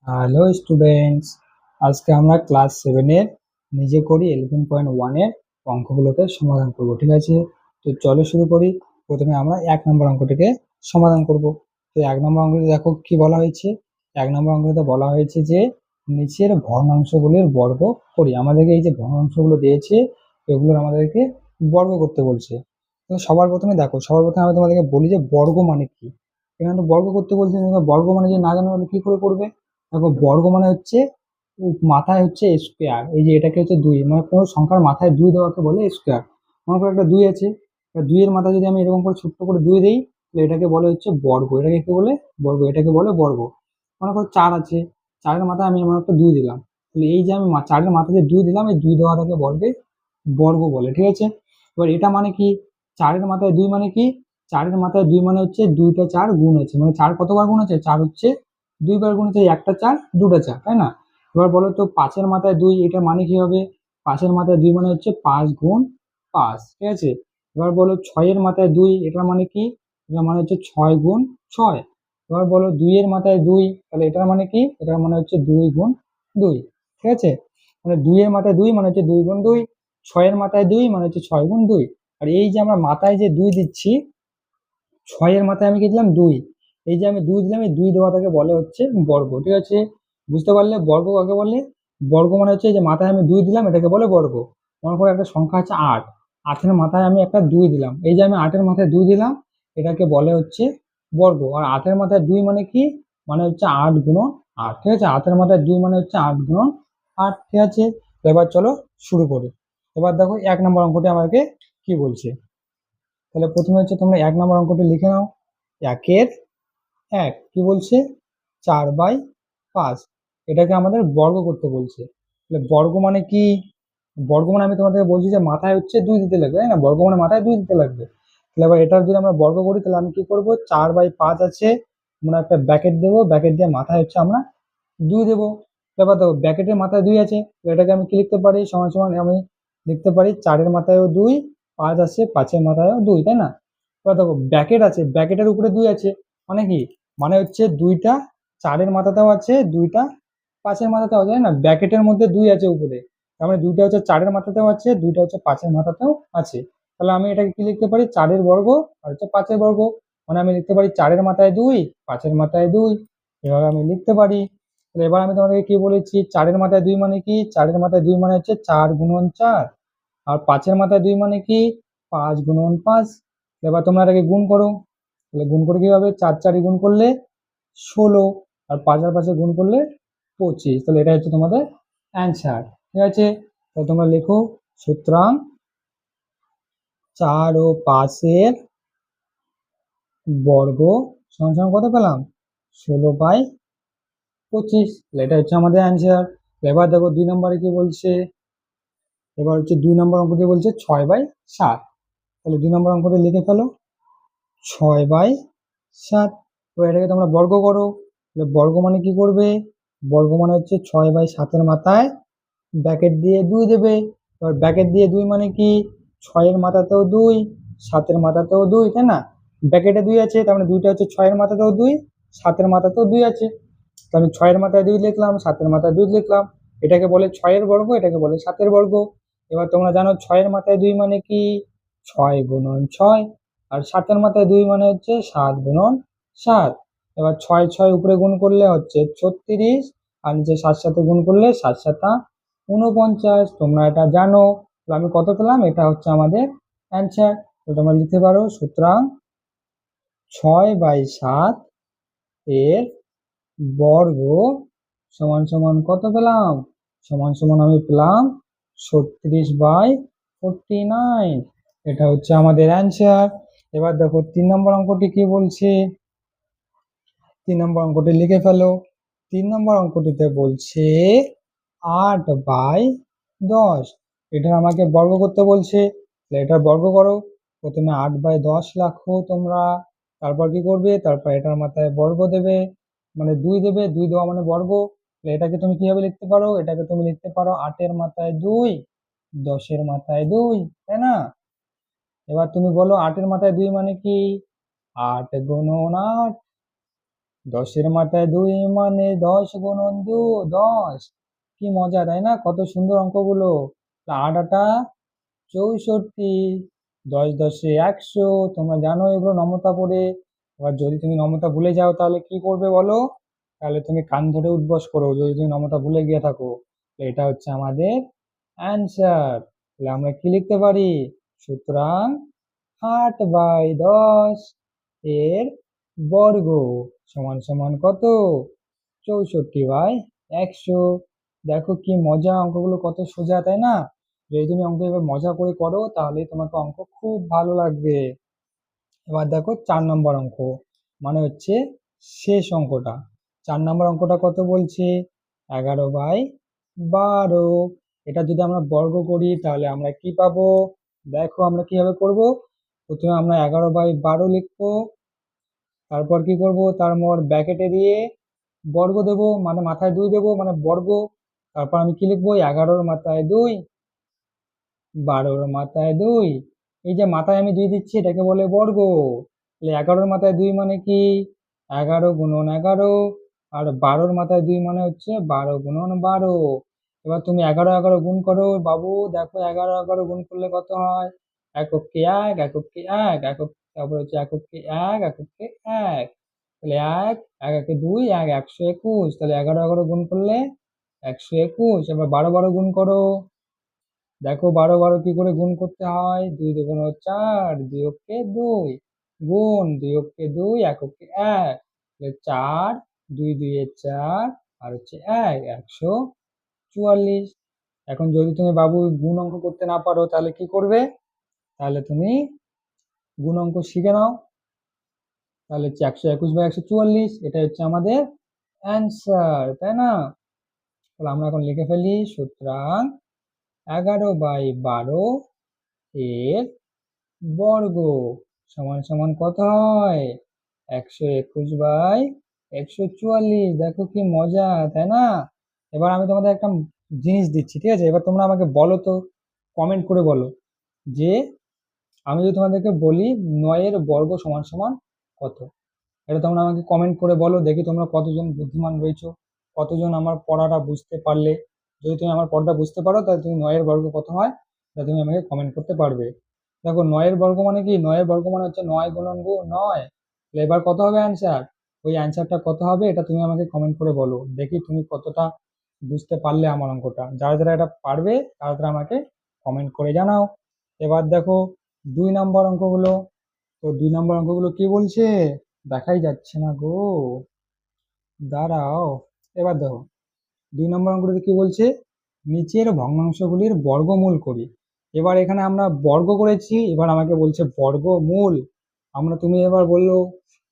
Hello students, আজকে আমরা class 7-এর নিজে করি 11.1-এর অঙ্কগুলোকে সমাধান করব। ঠিক আছে, তো চলো শুরু করি। প্রথমে আমরা 1 নম্বর অঙ্কটিকে সমাধান করব। তো 1 নম্বর অঙ্কটি দেখো কি বলা হয়েছে। 1 নম্বর অঙ্কটিতে বলা হয়েছে যে নিচের ভগ্নাংশগুলির বর্গ করি। আমাদেরকে এই যে ভগ্নাংশগুলো দিয়েছে এগুলোর আমাদেরকে বর্গ করতে বলছে। তো সবার প্রথমে দেখো, সবার প্রথমে আমি তোমাদেরকে বলি যে বর্গ মানে কি। এখানে তো বর্গ করতে বলছে, বর্গ মানে যে না জানো তাহলে কি করে করবে। দেখো, বর্গ মানে হচ্ছে মাথায় হচ্ছে স্কোয়ার। এই যে এটাকে হচ্ছে 2, মানে কোনো সংখ্যার মাথায় 2 দেওয়াকে বলে স্কোয়ার। মনে করো একটা 2 আছে, 2 এর মাথায় যদি আমি এরকম করে ছোট্ট করে 2 দিই, তাহলে এটাকে বলে হচ্ছে বর্গ। এটাকে কি বলে? বর্গ। এটাকে বলে বর্গ। মনে করো 4 আছে, 4-এর মাথায় আমি এমন একটা 2 দিলাম, তাহলে এই যে আমি 4-এর মাথায় যে 2 দিলাম, এই 2 দেওয়াটাকে বলবে বর্গ বলে। ঠিক আছে, এবার এটা মানে কি? 4-এর মাথায় 2 মানে কি? 4-এর মাথায় 2 মানে হচ্ছে 2টা 4 গুণ আছে, মানে 4 কতবার গুণ আছে? 4 হচ্ছে 2বার গুণ আছে, একটা 4 2টা 4, তাই না? এবার বলো তো 5-এর মাথায় 2, এটা মানে কি হবে? 5-এর মাথায় 2 মানে হচ্ছে 5 গুণ 5। ঠিক আছে, এবার বলো 6-এর মাথায় 2, এটা মানে কি? এটা মানে হচ্ছে 6 গুণ 6। এবার বলো 2-এর মাথায় 2, তাহলে এটার মানে কি? এটার মানে হচ্ছে 2 গুণ 2। ঠিক আছে, মানে 2-এর মাথায় 2 মানে হচ্ছে 2 গুণ 2, 6-এর মাথায় 2 মানে হচ্ছে 6 গুণ 2। আর এই যে আমরা মাথায় যে 2 দিচ্ছি, 6-এর মাথায় আমি কি দিলাম? 2। এই যে আমি 2 দিলাম, এই 2 দেওয়াটাকে বলে হচ্ছে বর্গ। ঠিক আছে, বুঝতে পারলে বর্গ কাকে বলে? বর্গ মানে হচ্ছে যে মাথায় আমি 2 দিলাম, এটাকে বলে বর্গ। মনে করো একটা সংখ্যা আছে 8, 8-এর মাথায় আমি একটা 2 দিলাম, এই যে আমি 8-এর মাথায় 2 দিলাম, এটাকে বলে হচ্ছে বর্গ। আর 8-এর মাথায় 2 মানে কি? মানে হচ্ছে 8 গুণন 8। ঠিক আছে, 8-এর মাথায় 2 মানে হচ্ছে 8 গুণন 8। ঠিক আছে, তো এবার চলো শুরু করি। এবার দেখো 1 নম্বর অঙ্কটি আমাকে কি বলছে। তাহলে প্রথমে হচ্ছে তোমরা 1 নম্বর অঙ্কটি লিখে নাও। 1-এর 1 কি বলছে? 4/5। এটাকে আমাদের বর্গ করতে বলছে। তাহলে বর্গ মানে কি? বর্গ মানে আমি তোমাদেরকে বলছি যে মাথায় হচ্ছে 2 দিতে লাগবে, তাই না? বর্গ মানে মাথায় 2 দিতে লাগবে। তাহলে এবার এটার যদি আমরা বর্গ করি, তাহলে আমি কি করব? 4/5 আছে, আমরা একটা ব্র্যাকেট দেবো, ব্র্যাকেট দিয়ে মাথায় হচ্ছে আমরা 2 দেবো। এবার দেখো ব্র্যাকেটের মাথায় 2 আছে, তো এটাকে আমি কি লিখতে পারি? সমান সমান আমি লিখতে পারি 4-এর মাথায়ও 2, 5 আছে, 5-এর মাথায়ও 2, তাই না? এবার দেখো ব্র্যাকেট আছে, ব্র্যাকেটের উপরে 2 আছে, মানে কি? মানে হচ্ছে 2টা 4-এর মাথাতেও আছে, 2টা 5-এর মাথাতেও আছে, তাই না? ব্র্যাকেটের মধ্যে 2 আছে উপরে, তার মানে 2টা হচ্ছে 4-এর মাথাতেও আছে, 2টা হচ্ছে 5-এর মাথাতেও আছে। তাহলে আমি এটাকে কি লিখতে পারি? 4-এর বর্গ আর হচ্ছে 5-এর বর্গ। মানে আমি লিখতে পারি 4-এর মাথায় 2, 5-এর মাথায় 2, এভাবে আমি লিখতে পারি। তাহলে এবার আমি তোমাদেরকে কি বলেছি? 4-এর মাথায় 2 মানে কি? 4-এর মাথায় 2 মানে হচ্ছে 4 গুণন 4। আর 5-এর মাথায় 2 মানে কি? 5 গুণন 5। এবার তোমরা এটাকে গুণ করো। তাহলে গুণ করে কি হবে? 4 4 গুণ করলে 16, আর 5 আর 5 গুণ করলে 25। তাহলে এটা হচ্ছে তোমাদের অ্যান্সার। ঠিক আছে, তাহলে তোমরা লেখো, সুতরাং 4 ও 5-এর বর্গ সমান সমান কত পেলাম? 16/25। তাহলে এটা হচ্ছে আমাদের অ্যান্সার। এবার দেখো 2 নম্বরে কি বলছে। এবার হচ্ছে 2 নম্বর অঙ্কটি বলছে 6/7। তাহলে 2 নম্বর অঙ্কটি লিখে ফেলো, 6/7। তো এটাকে তোমরা বর্গ করো। তাহলে বর্গ মানে কি করবে? বর্গ মানে হচ্ছে 6/7-এর মাথায় ব্র্যাকেট দিয়ে 2 দেবে। এবার ব্র্যাকেট দিয়ে 2 মানে কি? 6-এর মাথাতেও 2, 7-এর মাথাতেও 2, তাই না? ব্র্যাকেটে 2 আছে, তার মানে 2টা হচ্ছে 6-এর মাথাতেও 2, 7-এর মাথাতেও 2 আছে। তো আমি 6-এর মাথায় 2 লিখলাম, 7-এর মাথায় 2 লিখলাম। এটাকে বলে 6-এর বর্গ, এটাকে বলে 7-এর বর্গ। এবার তোমরা জানো 6-এর মাথায় 2 মানে কি? 6 গুণন 6। আর 7-এর মাথায় 2 মানে হচ্ছে 7 গুণন 7। এবার 6 6 উপরে গুণ করলে হচ্ছে 36, আর নিচে 7 7 গুণ করলে 7 7 49। তোমরা এটা জানো। তো আমি কত পেলাম? এটা হচ্ছে আমাদের অ্যান্সার। তো তোমরা লিখতে পারো, সুতরাং 6/7 এর বর্গ সমান সমান কত পেলাম? সমান সমান আমি পেলাম 36/49। এটা হচ্ছে আমাদের অ্যান্সার। এবার দেখো 3 নম্বর অঙ্কটি কি বলছে। 3 নম্বর অঙ্কটি লিখে ফেলো। 3 নম্বর অঙ্কটিতে বলছে 8/10। এটা আমাকে বর্গ করতে বলছে। এটা বর্গ করো। প্রথমে 8/10 রাখো তোমরা, তারপর কি করবে? তারপর এটার মাথায় বর্গ দেবে, মানে 2 দেবে, 2 দেওয়া মানে বর্গ। এটাকে তুমি কিভাবে লিখতে পারো? এটাকে তুমি লিখতে পারো 8-এর মাথায় 2, 10-এর মাথায় 2, তাই না? এবার তুমি বলো 8-এর মাথায় 2 মানে কি? 8 গুণন 8। 10-এর মাথায় 2 মানে 10 গুণন 2 10। কি মজা তাই না? কত সুন্দর অঙ্কগুলো। 8 আটা 64, 10 10-এ 100। তোমরা জানো এগুলো নমতা পড়ে। এবার যদি তুমি নমতা ভুলে যাও তাহলে কি করবে বলো? তাহলে তুমি কান ধরে উঠবস করো যদি তুমি নমতা ভুলে গিয়ে থাকো। এটা হচ্ছে আমাদের অ্যান্সার। তাহলে আমরা কি লিখতে পারি? সুতরাং 8/10 এর বর্গ সমান সমান কত? 64/100। দেখো কি মজা, অঙ্কগুলো কত সোজা তাই না? যদি তুমি অঙ্ক এবার মজা করে করো তাহলে তোমাকে অঙ্ক খুব ভালো লাগবে। এবার দেখো 4 নম্বর অঙ্ক, মানে হচ্ছে শেষ অঙ্কটা। 4 নম্বর অঙ্কটা কত বলছে? 11/12। এটা যদি আমরা বর্গ করি তাহলে আমরা কি পাবো? দেখো আমরা কিভাবে করব। প্রথমে আমরা 11/12 লিখবো, তারপর কি করব, তার মোট ব্র্যাকেটে দিয়ে বর্গ দেব, মানে মাথায় 2 দেব, মানে বর্গ। তারপর আমি কি লিখবো? 11-র মাথায় 2, 12-র মাথায় 2। এই যে মাথায় আমি 2 দিচ্ছি এটাকে বলে বর্গ। তাহলে 11-র মাথায় 2 মানে কি? 11 গুণন 11। আর 12-র মাথায় 2 মানে হচ্ছে 12 গুণন 12। এবার তুমি 11 11 গুণ করো বাবু, দেখো 11 11 গুণ করলে কত হয়? এককে 1, এককে 1, একক, তারপর হচ্ছে এককে 1, এককে 1। তাহলে 1, 1 একে 2, 1 121। তাহলে 11 11 গুণ করলে 121। এবার 12 12 গুণ করো। দেখো 12 12 কি করে গুণ করতে হয়? 2 দুগুণ 4, 2 অক্ষে 2, গুণ 2 অক্ষে 2, 1 অক্ষে 1। তাহলে 4, 2 2 এ 4, আর হচ্ছে 1, 144। এখন যদি তুমি বাবু গুণ অঙ্ক করতে না পারো তাহলে কি করবে? তাহলে তুমি গুণ অঙ্ক শিখে নাও। তাহলে হচ্ছে 121/144, এটা হচ্ছে আমাদের অ্যান্সার, তাই না? তাহলে আমরা এখন লিখে ফেলি, সুতরাং 11/12 এর বর্গ সমান সমান কত হয়? 121/144। দেখো কি মজা তাই না? এবার আমি তোমাদের একটা জিনিস দিচ্ছি, ঠিক আছে? এবার তোমরা আমাকে বলো তো, কমেন্ট করে বলো যে আমি যদি তোমাদেরকে বলি 9-এর বর্গ সমান সমান কত? এটা তোমরা আমাকে কমেন্ট করে বলো, দেখি তোমরা কতজন বুদ্ধিমান রয়েছো, কতজন আমার পড়াটা বুঝতে পারলে। যদি তুমি আমার পড়াটা বুঝতে পারো তাহলে তুমি 9-এর বর্গ কত হয় তা তুমি আমাকে কমেন্ট করতে পারবে। দেখো 9-এর বর্গ মানে কি? 9-এর বর্গ মানে হচ্ছে 9 গুণন 9। তাহলে এবার কত হবে অ্যান্সার? ওই অ্যান্সারটা কত হবে এটা তুমি আমাকে কমেন্ট করে বলো, দেখি তুমি কতটা বুঝতে পারলে আমার অঙ্কটা। যারা যারা এটা পারবে তারা তারা আমাকে কমেন্ট করে জানাও। এবার দেখো 2 নম্বর অঙ্কগুলো। তো 2 নম্বর অঙ্কগুলো কি বলছে? দেখাই যাচ্ছে না গো, দাঁড়াও। এবার দেখো 2 নম্বর অঙ্কটিতে কি বলছে? নিচের ভগ্নাংশগুলির বর্গমূল করি। এবার এখানে আমরা বর্গ করেছি, এবার আমাকে বলছে বর্গমূল। তুমি এবার বললো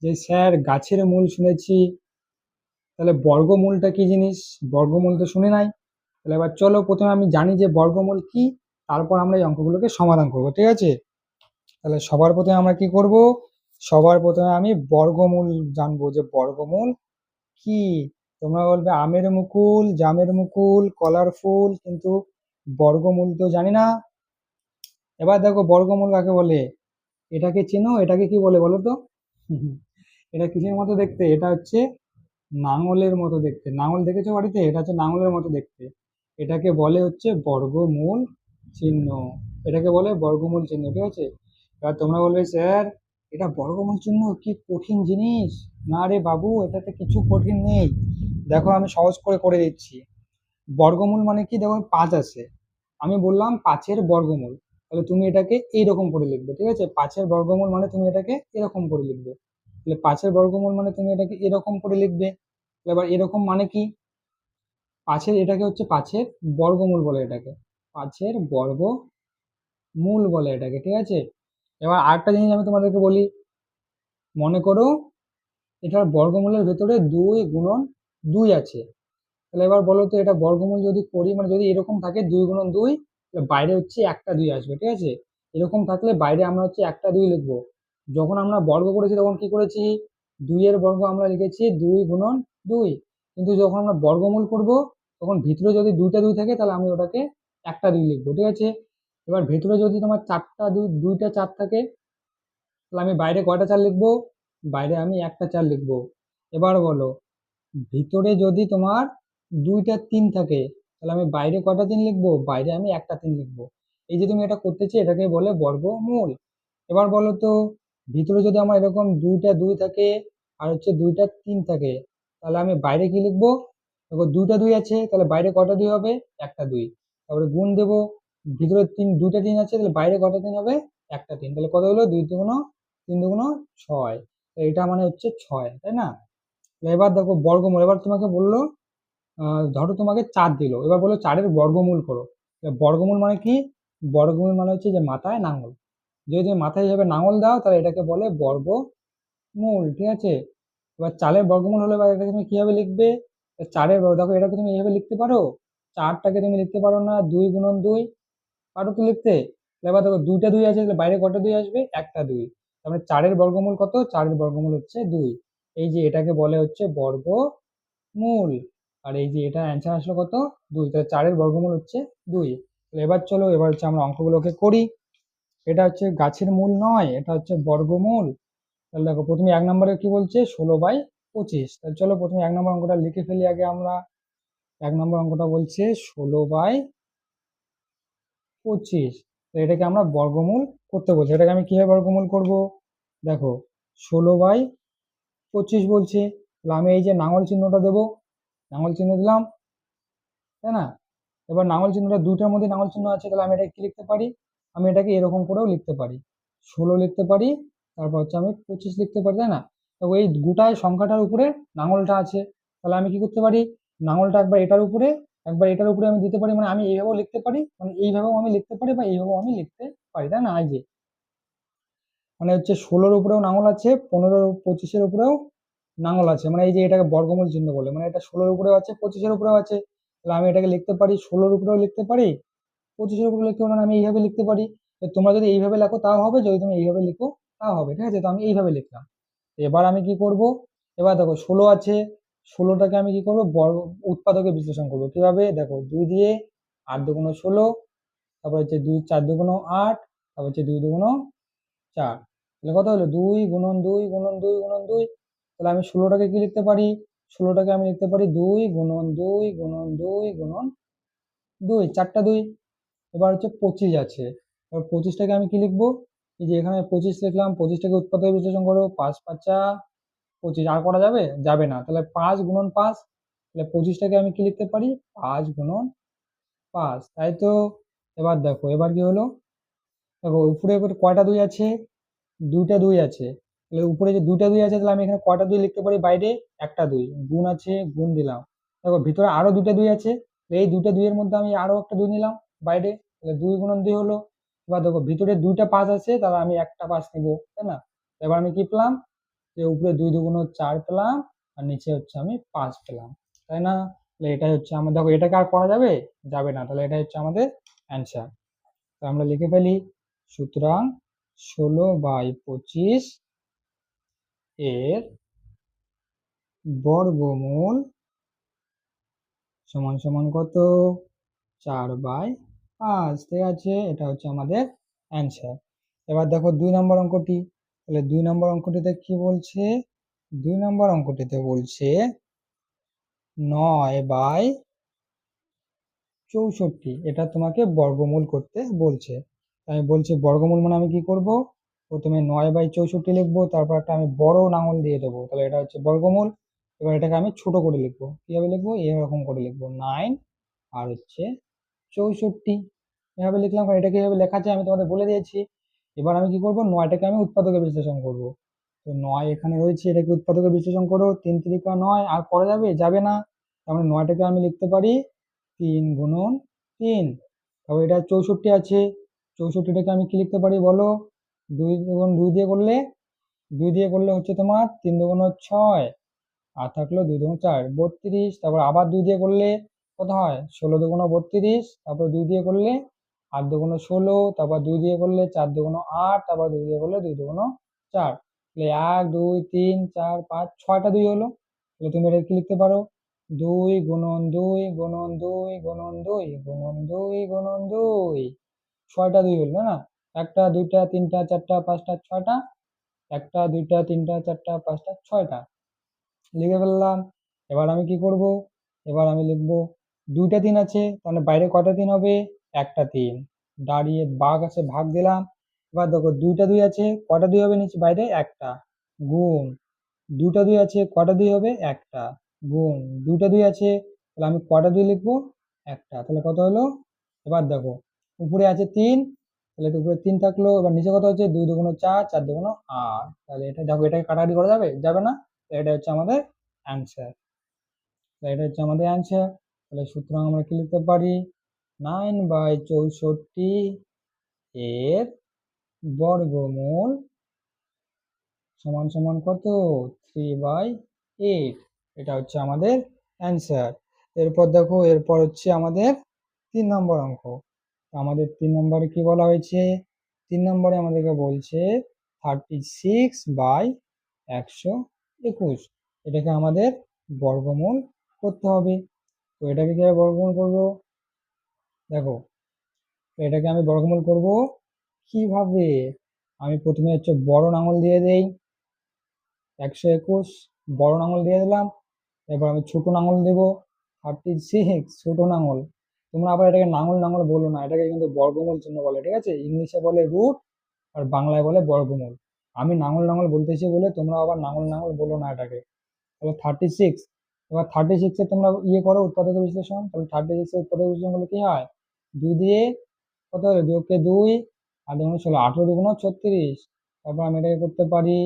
যে স্যার গাছের মূল শুনেছি, তাহলে বর্গমূলটা কি জিনিস? বর্গমূল তো শুনে নাই। তাহলে এবার চলো প্রথমে আমি জানি যে বর্গমূল কি, তারপর আমরা এই অঙ্কগুলোকে সমাধান করব, ঠিক আছে? তাহলে সবার প্রথমে আমরা কি করব? সবার প্রথমে আমি বর্গমূল জানবো, যে বর্গমূল কি। তোমরা বলবে আমের মুকুল, জামের মুকুল, কলার ফুল, কিন্তু বর্গমূল তো জানি না। এবার দেখো বর্গমূল কাকে বলে, এটাকে চেনো? এটাকে কি বলে বলো তো? এটা কিসের মতো দেখতে? এটা হচ্ছে নাঙলের মতো দেখতে। নাঙল দেখেছো বাড়িতে? এটা হচ্ছে নাঙলের মতো দেখতে। এটাকে বলে হচ্ছে বর্গমূল চিহ্ন। এটাকে বলে বর্গমূল চিহ্ন, ঠিক আছে? এবার তোমরা বলবে স্যার এটা বর্গমূল চিহ্ন, কি কঠিন জিনিস। না রে বাবু, এটাতে কিছু কঠিন নেই। দেখো আমি সহজ করে করে দিচ্ছি। বর্গমূল মানে কি? দেখো 5 আছে, আমি বললাম 5-এর বর্গমূল, তাহলে তুমি এটাকে এইরকম করে লিখবে, ঠিক আছে? 5-এর বর্গমূল মানে তুমি এটাকে এরকম করে লিখবে। তাহলে 5-এর বর্গমূল মানে তুমি এটাকে এরকম করে লিখবে। এবার এরকম মানে কি? 5-এর, এটাকে হচ্ছে 5-এর বর্গমূল বলে এটাকে, 5-এর বর্গমূল বলে এটাকে, ঠিক আছে? এবার আরেকটা জিনিস আমি তোমাদেরকে বলি, মনে করো এটার বর্গমূলের ভেতরে 2 গুণন 2 আছে। তাহলে এবার বলো তো এটা বর্গমূল যদি করি, মানে যদি এরকম থাকে 2 গুণন 2, তাহলে বাইরে হচ্ছে একটা 2 আসবে, ঠিক আছে? এরকম থাকলে বাইরে আমরা হচ্ছে একটা 2 লিখবো। যখন আমরা বর্গ করেছি তখন কি করেছি? 2-এর বর্গ আমরা লিখেছি 2 গুণন 2। কিন্তু যখন আমরা বর্গমূল করব তখন ভিতরে যদি 2টা 2 থাকে তাহলে আমি ওটাকে একটা 2 লিখবো, ঠিক আছে? এবার ভেতরে যদি তোমার 4টা 2, 2টা 4 থাকে, তাহলে আমি বাইরে কয়টা 4 লিখবো? বাইরে আমি একটা 4 লিখবো। এবার বলো, ভিতরে যদি তোমার 2টা 3 থাকে, তাহলে আমি বাইরে কটা 3 লিখবো? বাইরে আমি একটা 3 লিখবো। এই যে তুমি এটা করতেছি, এটাকে বলে বর্গমূল। এবার বলো তো, ভিতরে যদি আমার এরকম 2টা 2 থাকে আর হচ্ছে 2টা 3 থাকে, তাহলে আমি বাইরে কি লিখবো? দেখো 2টা 2 আছে, তাহলে বাইরে কটা 2 হবে? একটা 2। তারপরে গুণ দেবো, ভিতরে 2টা 3 আছে, তাহলে বাইরে কটা 3 হবে? একটা 3। তাহলে কত হলো? 2 দুগুণ 3 দুগুণ 6। এটা মানে হচ্ছে 6, তাই না? এবার দেখো বর্গমূল, এবার তোমাকে বললো ধরো তোমাকে 4 দিল, এবার বললো 4-এর বর্গমূল করো। এবার বর্গমূল মানে কি? বর্গমূল মানে হচ্ছে যে মাথায় নাঙল। যদি তুমি মাথায় হিসাবে নাঙল দাও, তাহলে এটাকে বলে বর্গমূল, ঠিক আছে? এবার 4-এর বর্গমূল হলে এবার এটাকে তুমি কিভাবে লিখবে? দেখো এটাকে তুমি এইভাবে লিখতে পারো, 4টাকে তুমি লিখতে পারো না 2 গুণন 2? পারো তো লিখতে। এবার দেখো 2টা 2 আছে, তাহলে বাইরে কটা 2 আসবে? একটা 2। তার মানে 4-এর বর্গমূল কত? 4-এর বর্গমূল হচ্ছে 2। এই যে এটাকে বলে হচ্ছে বর্গমূল। আর এই যে এটা অ্যান্সার আসলো কত? 2। তাহলে 4-এর বর্গমূল হচ্ছে 2। এবার চলো, এবার হচ্ছে আমরা অঙ্কগুলোকে করি। এটা হচ্ছে গাছের মূল নয়, এটা হচ্ছে বর্গমূল। তাহলে দেখো প্রথমে 1 নম্বরে কি বলছে? 16/25। তাহলে চলো প্রথমে 1 নম্বর অঙ্কটা লিখে ফেলি আগে আমরা। 1 নম্বর অঙ্কটা বলছে 16/25। তো এটাকে আমরা বর্গমূল করতে বলছি। এটাকে আমি কিভাবে বর্গমূল করব? দেখো 16/25 বলছে, তাহলে আমি এই যে নাঙল চিহ্নটা দেবো, নাঙল চিহ্ন দিলাম, তাই না? এবার নাঙল চিহ্নটা 2টার মধ্যে নাঙল চিহ্ন আছে, তাহলে আমি এটা কি লিখতে পারি? আমি এটাকে এরকম করেও লিখতে পারি, 16 লিখতে পারি, তারপর হচ্ছে আমি 25 লিখতে পারি, তাই না? তো এই গোটায় সংখ্যাটার উপরে নাঙলটা আছে, তাহলে আমি কি করতে পারি? নাঙলটা একবার এটার উপরে, একবার এটার উপরে আমি দিতে পারি, মানে আমি এইভাবেও লিখতে পারি, মানে এইভাবেও আমি লিখতে পারি, বা এইভাবেও আমি লিখতে পারি, তাই না? এই যে মানে হচ্ছে 16-র উপরেও নাঙল আছে, 15 25-এর উপরেও নাঙল আছে, মানে এই যে এটাকে বর্গমূল চিহ্ন বলে, মানে এটা 16-র উপরেও আছে, 25-এর উপরেও আছে। তাহলে আমি এটাকে লিখতে পারি 16-র উপরেও লিখতে পারি, 25-এর উপরে লিখতে পারি, আমি এইভাবে লিখতে পারি। তো তোমরা যদি এইভাবে লেখো তাও হবে, যদি তুমি এইভাবে লিখো তাও হবে, ঠিক আছে? তো আমি এইভাবে লিখলাম। এবার আমি কি করব? এবার দেখো 16 আছে, 16টাকে আমি কি করব? উৎপাদকে বিশ্লেষণ করব। কিভাবে? দেখো 2 দিয়ে, 8 দুগুণ 16, তারপর হচ্ছে 2 4 দুগুণ 8, তারপর হচ্ছে 2 দুগুণ 4। তাহলে কত হলো? 2 গুণন 2 গুণন 2 গুণন 2। তাহলে আমি 16টাকে কি লিখতে পারি? 16টাকে আমি লিখতে পারি 2 গুণন 2 গুণন 2 গুণন 2, 4টা 2। এবার হচ্ছে 25 আছে, এবার 25টাকে আমি কি লিখবো? এই যে এখানে 25 লিখলাম, 25টাকে উৎপাদকে বিশ্লেষণ করো, 5 5 25। আর করা যাবে? যাবে না। তাহলে 5 গুণন 5, তাহলে 25টাকে আমি কি লিখতে পারি? 5 গুণন 5, তাই তো? এবার দেখো এবার কি হলো? দেখো উপরে এবার কয়টা 2 আছে? 2টা 2 আছে। তাহলে উপরে যে 2টা 2 আছে, তাহলে আমি এখানে কয়টা 2 লিখতে পারি? বাইরে একটা 2। গুণ আছে, গুণ দিলাম। দেখো ভিতরে আরো 2টা 2 আছে, তো এই 2টা 2 এর মধ্যে আমি আরো একটা 2 নিলাম বাইরে, তাহলে 2 গুণন 2 হলো। এবার দেখো ভিতরে 2টা 5 আছে, তাহলে আমি একটা 5 নিব, তাই না? এবার আমি কি পেলাম? যে উপরে 2 দুগুণ 4 পেলাম, আর নিচে হচ্ছে আমি 5 পেলাম, তাই না? তাহলে এটাই হচ্ছে আমার, দেখো এটাকে আর করা যাবে? যাবে না। তাহলে এটাই হচ্ছে আমাদের অ্যান্সার। তো আমরা লিখে ফেলি, সুতরাং 16/25 এর বর্গমূল সমান সমান কত? 4/5, ঠিক আছে? এটা হচ্ছে আমাদের অ্যান্সার। এবার দেখো 2 নম্বর অঙ্কটি। তাহলে 2 নম্বর অঙ্কটিতে কি বলছে? 2 নম্বর অঙ্কটিতে বলছে 9/64, এটা তোমাকে বর্গমূল করতে বলছে। আমি বলছি বর্গমূল মানে আমি কি করব? প্রথমে 9/64 লিখবো, তারপর একটা আমি বড় লাঙল দিয়ে দেবো, তাহলে এটা হচ্ছে বর্গমূল। এবার এটাকে আমি ছোট করে লিখবো, কিভাবে লিখবো? এরকম করে লিখবো, 9 আর হচ্ছে 64, এভাবে লিখলাম। কারণ এটা কিভাবে লেখা আছে আমি তোমাদের বলে দিয়েছি। এবার আমি কি করব? 9টাকে আমি উৎপাদকে বিশ্লেষণ করব। তো 9 এখানে রয়েছে, এটাকে উৎপাদকে বিশ্লেষণ করো, 3 3 9। আর করা যাবে? যাবে না। তার মানে 9টাকে আমি লিখতে পারি 3 গুণন 3। তারপর এটা 64 আছে, 64টাকে আমি কি লিখতে পারি বলো? 2 গুণ 2 দিয়ে করলে, 2 দিয়ে করলে হচ্ছে তোমার 3 দুগুণ 6, আর থাকলো 2 দুগুণ 4, 32। তারপর আবার 2 দিয়ে করলে কত হয়? 16 দুগুণ 32। তারপর 2 দিয়ে করলে 8 দুগুণ 16, তারপর 2 দিয়ে করলে 4 দুগুণ 8, তারপর 2 দিয়ে করলে 2 দুগুণ 4। তাহলে 1 2 3 4 5 6টা 2 হলো। তাহলে তুমি এটা কি লিখতে পারো? 2 গুণন 2 গুণন 2 গুণন 2 গুণন 2 গুণন 2, 6টা 2 হলো, না? একটা 2টা 3টা 4টা 5টা 6টা, একটা 2টা 3টা 4টা 5টা 6টা। লিখে ফেললাম। এবার আমি কি করব, এবার আমি লিখবো দুইটা 3 আছে, তাহলে বাইরে কটা 3 হবে, একটা 3, দাঁড়িয়ে বাঘ আছে ভাগ দিলাম। এবার দেখো দুইটা 2 আছে, কটা 2 হবে নিচে বাইরে, একটা, গুণ দুটা 2 আছে, কটা 2 হবে, একটা, গুণ দুটা 2 আছে, তাহলে আমি কটা 2 লিখবো, একটা, তাহলে কত হলো। এবার দেখো উপরে আছে 3, তাহলে তো উপরে 3 থাকলো, এবার নিচে কত হচ্ছে, 2 দুগুণ 4, 4 দুগুণ 8, তাহলে এটা দেখো এটাকে কাটাকাটি করা যাবে, যাবে না, তো এটা হচ্ছে আমাদের অ্যান্সার। এটা হচ্ছে আমাদের অ্যান্সার। তাহলে সুতরাং আমরা কি লিখতে পারি, 9/64 এর বর্গমূল সমান সমান কত, 3/8। এটা হচ্ছে আমাদের অ্যান্সার। এরপর দেখো, এরপর হচ্ছে আমাদের 3 নম্বর অঙ্ক। আমাদের 3 নম্বরে কি বলা হয়েছে, 3 নম্বরে আমাদেরকে বলছে 36/121, এটাকে আমাদের বর্গমূল করতে হবে। তো এটাকে কিভাবে বর্গমূল করব, দেখো এটাকে আমি বর্গমূল করব কিভাবে, আমি প্রথমে হচ্ছে বড় আঙুল দিয়ে দেই, 121 বড় আঙুল দিয়ে দিলাম। এবার আমি ছোট আঙুল দেব, 36 ছোট আঙুল। তোমরা আবার এটাকে নাঙল নাঙল বলো না, এটাকে কিন্তু বর্গমূল চিহ্ন বলে, ঠিক আছে, ইংলিশে বলে রুট আর বাংলায় বলে বর্গমূল। আমি নাঙল নাঙল বলতেছি বলে তোমরা আবার নাঙল নাঙল বলো না এটাকে। তাহলে 36, এবার 36 এ তোমরা করো উৎপাদক বিশ্লেষণ, তাহলে 36 এর উৎপাদক বিশ্লেষণ করলে কি হয়, 2 দিয়ে কত হবে, 2 2 আর 2 16, 18 দুগুণ 36। তারপর আমি এটাকে করতে পারি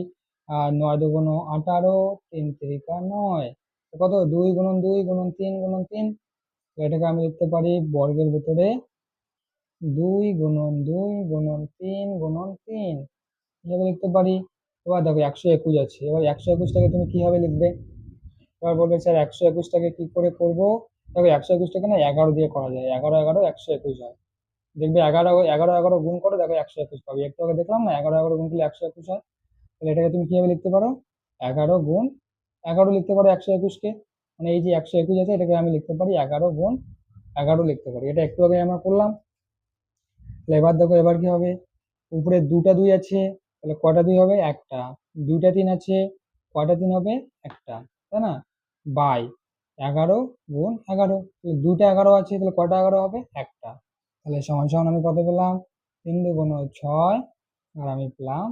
9 দুগুণ 18, 3 3 9, কত 2 গুণন 2 গুণন 3 গুণন 3। এটাকে আমি লিখতে পারি বর্গের ভিতরে 2 গুণন 2 গুণন 3 গুণন 3 হিসাবে লিখতে পারি। এবার দেখো 121 আছে, এবার 121টাকে তুমি কিভাবে লিখবে, এবার বলবে স্যার 121টাকে কি করে করব, দেখো 121টাকে না 11 দিয়ে করা যায়, 11 11 121 হয়। দেখবে 11 11 11 গুণ করে দেখো 121 পাবে, একটু আগে দেখলাম না 11 11 গুণ করলে 121 হয়। তাহলে এটাকে তুমি কিভাবে লিখতে পারো, 11 গুণ 11 লিখতে পারো 121কে, মানে এই যে 121 আছে এটাকে আমি লিখতে পারি 11 গুণ 11 লিখতে পারি, এটা একটু আগে আমরা করলাম। তাহলে এবার দেখো এবার কি হবে, উপরে দুটা 2 আছে, তাহলে কটা 2 হবে, একটা, দুইটা 3 আছে, কটা 3 হবে, একটা, তাই না, বাই 11 গুণ 11, দুইটা 11 আছে, তাহলে কটা 11 হবে, একটা, তাহলে সমান সমান আমি কত পেলাম, 3 দুগুণ 6 আর আমি পেলাম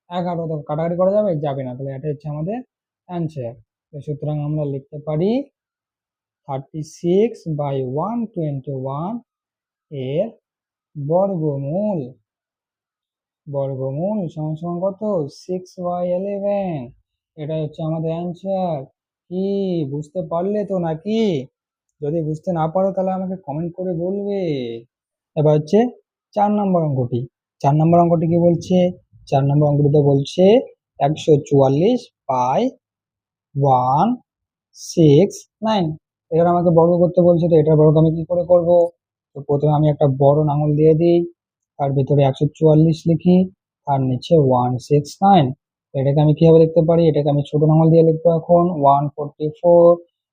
11। তো কাটাকাটি করা যাবে, যাবে না, তাহলে এটা হচ্ছে আমাদের অ্যান্সার। সুতরাং আমরা লিখতে পারি 36/121 এর বর্গমূল, বর্গমূল সমান সমান কত, 6/11। এটা হচ্ছে আমাদের অ্যান্সার। কি বুঝতে পারলে তো নাকি, যদি বুঝতে না পারো তাহলে আমাকে কমেন্ট করে বলবে। এবার হচ্ছে 4 নম্বর অঙ্কটি। 4 নম্বর অঙ্কটি কি বলছে, 4 নম্বর অঙ্কটিতে বলছে 144/169, এবার আমাকে বর্গ করতে বলছে, তো এটার বর্গ আমি কি করে করব, তো প্রথমে আমি একটা বড় আঙুল দিয়ে দিই, তার ভিতরে 144 লিখি, আর নিচে 169। এটাকে আমি কিভাবে লিখতে পারি, এটাকে আমি ছোট আঙুল দিয়ে লিখবো, এখন 144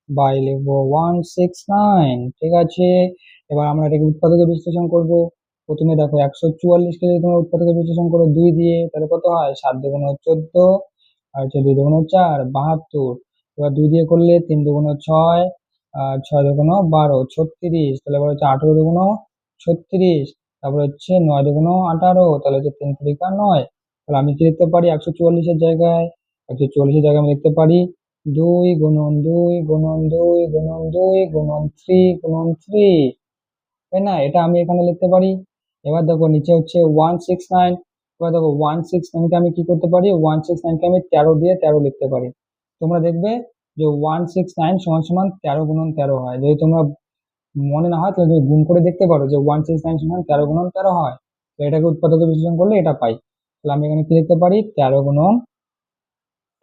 বাই লিখবো 169, ঠিক আছে। এবার আমরা এটাকে উৎপাদকে বিশ্লেষণ করব। প্রথমে দেখো 144কে যদি তোমরা উৎপাদকে বিশ্লেষণ করো 2 দিয়ে, তাহলে কত হয়, 7 দুগুণ 14 আর হচ্ছে 2 দুগুণ 4, 72। এবার 2 দিয়ে করলে 3 দুগুণ 6 আর 6 দুগুণ 12, 36। তাহলে এবার হচ্ছে 18 দুগুণ 36, তারপর হচ্ছে 9 দুগুণ 18, তাহলে হচ্ছে 3 3 9। তাহলে আমি কি লিখতে পারি, 144-এর জায়গায়, 144-এর জায়গায় আমি লিখতে পারি 2 গুণন 2 গুণন 2 গুণন 2 গুণন 3 গুণন 3, তাই না, এটা আমি এখানে লিখতে পারি। এবার দেখো নিচে হচ্ছে 169, এবার দেখো 169কে আমি কি করতে পারি, 169কে আমি 13 দিয়ে 13 লিখতে পারি। তোমরা দেখবে যে 169 সমান সমান 13 গুণন 13 হয়, যদি তোমরা মনে না হয় তাহলে তুমি গুণ করে দেখতে পারো যে 169 সমান 13 গুণন 13 হয়। তো এটাকে উৎপাদকে বিশ্লেষণ করলে এটা পাই। তাহলে আমি এখানে কি লিখতে পারি, 13 গুণন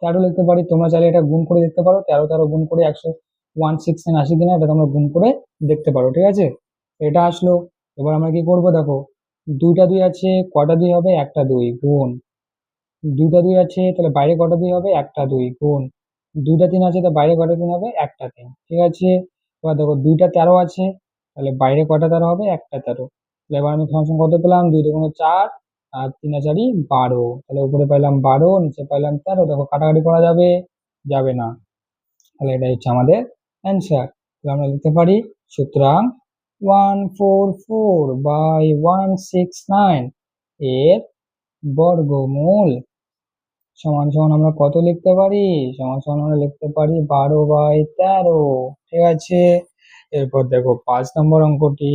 13 লিখতে পারি। তোমরা চাইলে এটা গুণ করে দেখতে পারো, 13 13 গুণ করে 169 আসে কিনা এটা তোমরা গুণ করে দেখতে পারো, ঠিক আছে। তো এটা আসলো। এবার আমরা কি করব, দেখো দুইটা 2 আছে, কটা 2 হবে, একটা 2, গুণ দুইটা 2 আছে, তাহলে বাইরে কটা 2 হবে, একটা 2, গুণ দুইটা 3 আছে, তো বাইরে কটা 3 হবে, একটা 3, ঠিক আছে। এবার দেখো দুইটা 13 আছে, তাহলে বাইরে কটা 13 হবে, একটা 13। তাহলে এবার আমি ফাংশন কত পেলাম, 2 দুগুণ 4 আর 3 আর 4 12, তাহলে উপরে পাইলাম 12, নিচে পাইলাম 13। দেখো কাটাকাটি করা যাবে, যাবে না, তাহলে এটা হচ্ছে আমাদের অ্যান্সার। তাহলে আমরা লিখতে পারি সুতরাং 144/169 এর বর্গমূল সমান সমান আমরা কত লিখতে পারি? সমান সমান আমরা লিখতে পারি 12/13। ঠিক আছে, এরপর দেখো 5 নম্বর অঙ্কটি।